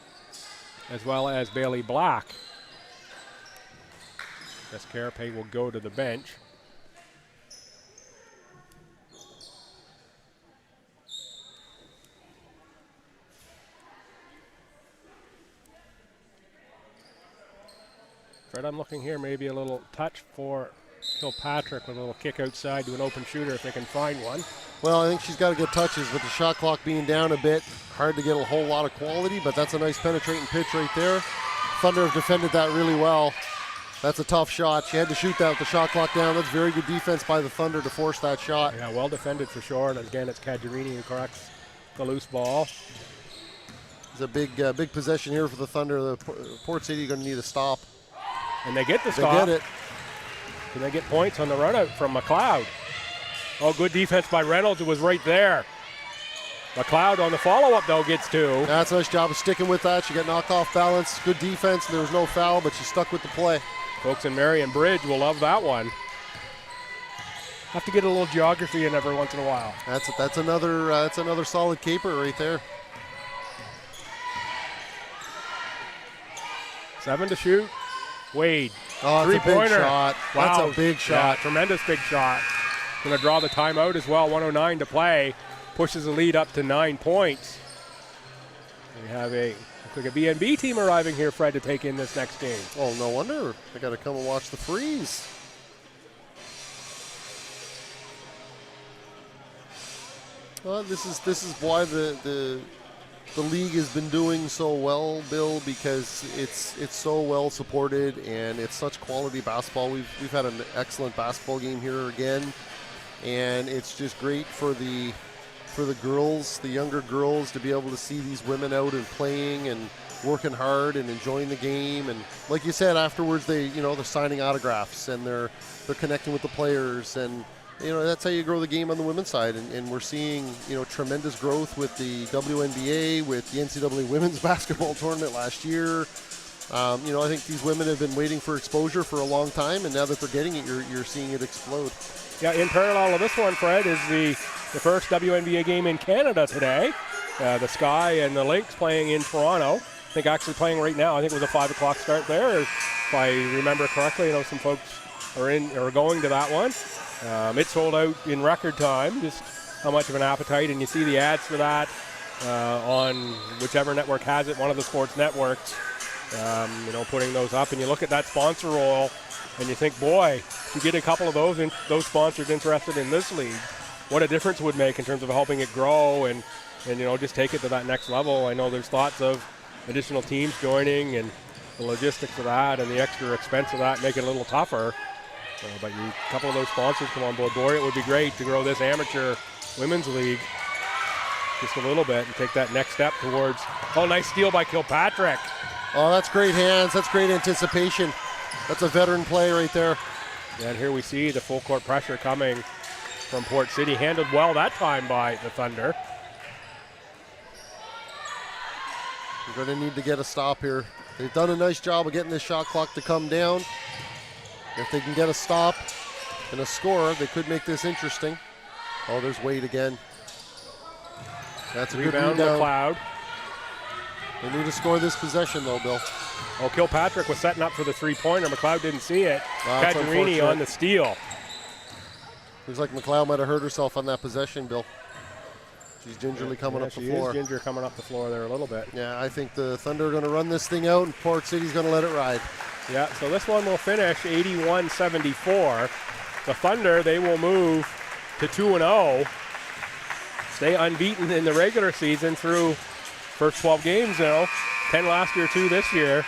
as well as Bailey Black. Guess Carapace will go to the bench. Fred, I'm looking here, maybe a little touch for Kilpatrick with a little kick outside to an open shooter if they can find one. Well, I think she's got to get touches with the shot clock being down a bit. Hard to get a whole lot of quality, but that's a nice penetrating pitch right there. Thunder have defended that really well. That's a tough shot. She had to shoot that with the shot clock down. That's very good defense by the Thunder to force that shot. Yeah, well defended for sure. And again, it's Kajarini who corrects the loose ball. It's a big possession here for the Thunder. The Port City are going to need a stop. And they get the stop. They get it. Can they get points on the run out from McLeod? Oh, good defense by Reynolds. It was right there. McLeod on the follow-up, though, gets 2. That's a nice job of sticking with that. She got knocked off balance. Good defense. There was no foul, but she stuck with the play. Folks in Marion Bridge will love that one. Have to get a little geography in every once in a while. That's another solid caper right there. 7 to shoot. Wade. Oh, that's a big Three-pointer. shot. Wow. That's a bbig shot. Yeah, tremendous big shot. Going to draw the timeout as well. 1:09 to play. Pushes the lead up to 9 points. We have a BNB team arriving here, Fred, to take in this next game. Oh, no wonder. They got to come and watch the freeze. Well, this is why the league has been doing so well, Bill, because it's so well supported and it's such quality basketball. We've had an excellent basketball game here again, and it's just great for the girls, the younger girls, to be able to see these women out and playing and working hard and enjoying the game. And like you said, afterwards they're signing autographs and they're connecting with the players, and that's how you grow the game on the women's side. And we're seeing tremendous growth with the WNBA, with the NCAA women's basketball tournament last year. I think these women have been waiting for exposure for a long time, and now that they're getting it, you're seeing it explode. Yeah, in parallel of this one, Fred, is the first WNBA game in Canada today. The Sky and the Lynx playing in Toronto. I think actually playing right now. I think it was a 5 o'clock start there, if I remember correctly. I know some folks are going to that one. It sold out in record time. Just how much of an appetite, and you see the ads for that on whichever network has it, one of the sports networks. Putting those up, and you look at that sponsor roll, and you think, boy, to get a couple of those sponsors interested in this league, what a difference it would make in terms of helping it grow and just take it to that next level. I know there's thoughts of additional teams joining and the logistics of that and the extra expense of that make it a little tougher. But a couple of those sponsors come on board. Boy, it would be great to grow this amateur women's league just a little bit and take that next step towards. Oh, nice steal by Kilpatrick. Oh, that's great hands. That's great anticipation. That's a veteran play right there. And here we see the full court pressure coming from Port City. Handled well that time by the Thunder. We're going to need to get a stop here. They've done a nice job of getting this shot clock to come down. If they can get a stop and a score, they could make this interesting. Oh, there's Wade again. That's a good rebound. McLeod. They need to score this possession, though, Bill. Oh, Kilpatrick was setting up for the three-pointer. McLeod didn't see it. Cajarini on the steal. Looks like McLeod might have hurt herself on that possession, Bill. She's gingerly coming up the floor. She is ginger coming up the floor there a little bit. Yeah, I think the Thunder are going to run this thing out, and Port City's going to let it ride. Yeah, so this one will finish 81-74. The Thunder, they will move to 2-0. Stay unbeaten in the regular season through first 12 games now. 10 last year, 2 this year.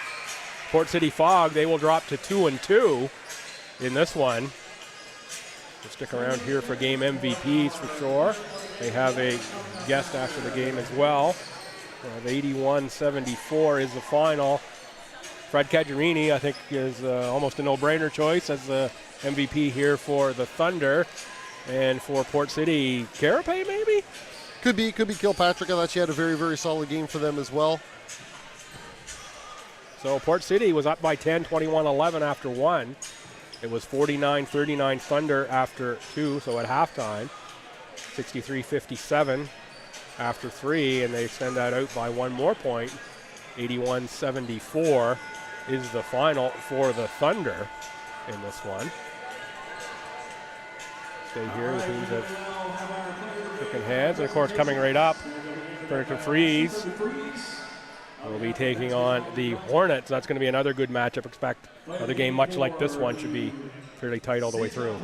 Port City Fog, they will drop to 2-2 in this one. We'll stick around here for game MVPs for sure. They have a guest after the game as well. 81-74 is the final. Fred Cajarini, I think, is almost a no-brainer choice as the MVP here for the Thunder. And for Port City, Carapace maybe? Could be Kilpatrick. I thought she had a very, very solid game for them as well. So Port City was up by 10, 21-11 after 1. It was 49-39 Thunder after 2, so at halftime. 63-57 after 3, and they extend that out by 1 more point. 81-74 is the final for the Thunder in this one. Stay here, the teams have taken heads, and of course coming right up, Fredericton Freeze will be taking on the Hornets. That's going to be another good matchup. Expect another game much like this one should be fairly tight all the way through.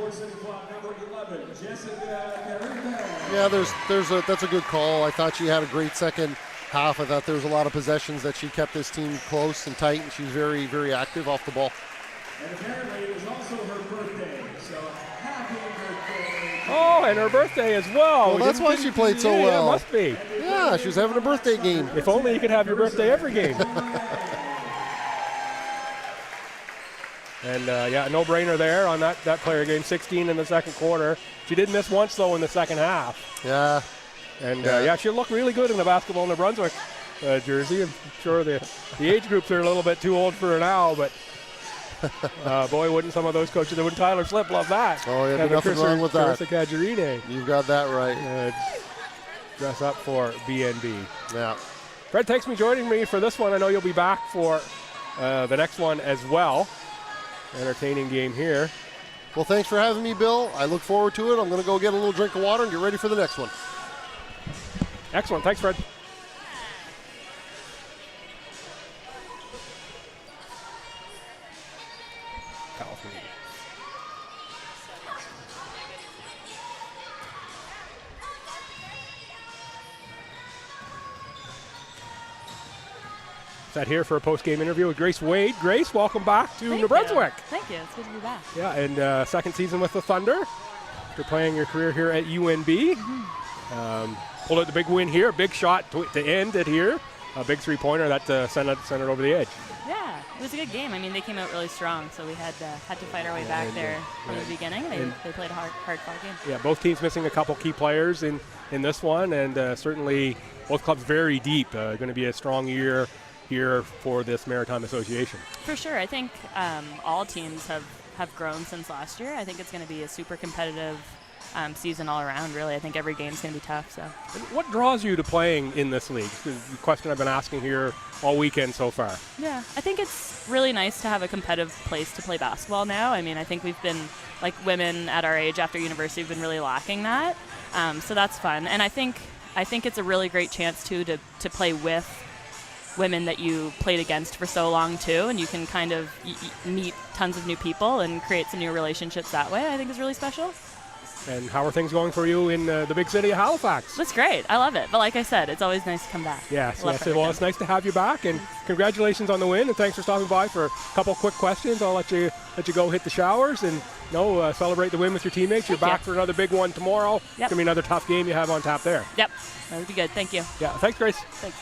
Yeah, that's a good call. I thought she had a great second half. I thought there was a lot of possessions that she kept this team close and tight, and she was very, very active off the ball. And apparently it was also her birthday, so happy birthday. Oh, and her birthday as well. Well, that's why she played so well. Yeah, must be. Yeah, she was having a birthday game. If only you could have your birthday every game. And yeah, no-brainer there on that player game. 16 in the second quarter. She did miss once, though, in the second half. Yeah. And yeah, she looked really good in the basketball New Brunswick jersey. I'm sure the age groups are a little bit too old for her now, but boy, wouldn't some of those coaches, wouldn't Tyler Slip love that? Oh, yeah, nothing wrong with that. Cajarine. You've got that right. Dress up for BNB. Yeah. Fred, thanks for joining me for this one. I know you'll be back for the next one as well. Entertaining game here. Well, thanks for having me, Bill. I look forward to it. I'm going to go get a little drink of water and get ready for the next one. Excellent. Thanks, Fred. Sat here for a post-game interview with Grace Wade. Grace, welcome back to New Brunswick. Thank you. It's good to be back. Yeah, and second season with the Thunder. After playing your career here at UNB. Pulled out the big win here. Big shot to end it here. A big three-pointer that sent it over the edge. Yeah, it was a good game. I mean, they came out really strong, so we had to fight our way back there from the beginning. They played a hard-fought game. Yeah, both teams missing a couple key players in this one, and certainly both clubs very deep. Going to be a strong year here for this Maritime Association. For sure. I think all teams have grown since last year. I think it's going to be a super competitive season all around, really. I think every game's going to be tough. So, what draws you to playing in this league? The question I've been asking here all weekend so far. Yeah, I think it's really nice to have a competitive place to play basketball now. I mean, I think we've been, like women at our age after university, we've been really lacking that. So that's fun. And I think it's a really great chance, too, to play with women that you played against for so long, too, and you can kind of meet tons of new people and create some new relationships that way. I think is really special. And how are things going for you in the big city of Halifax? That's great. I love it. But like I said, it's always nice to come back. Yes. Well, it's nice to have you back, and congratulations on the win, and thanks for stopping by for a couple quick questions. I'll let you go hit the showers and celebrate the win with your teammates. You're back for another big one tomorrow. Yep. It's going to be another tough game you have on tap there. Yep. That would be good. Thank you. Yeah. Thanks, Grace. Thanks.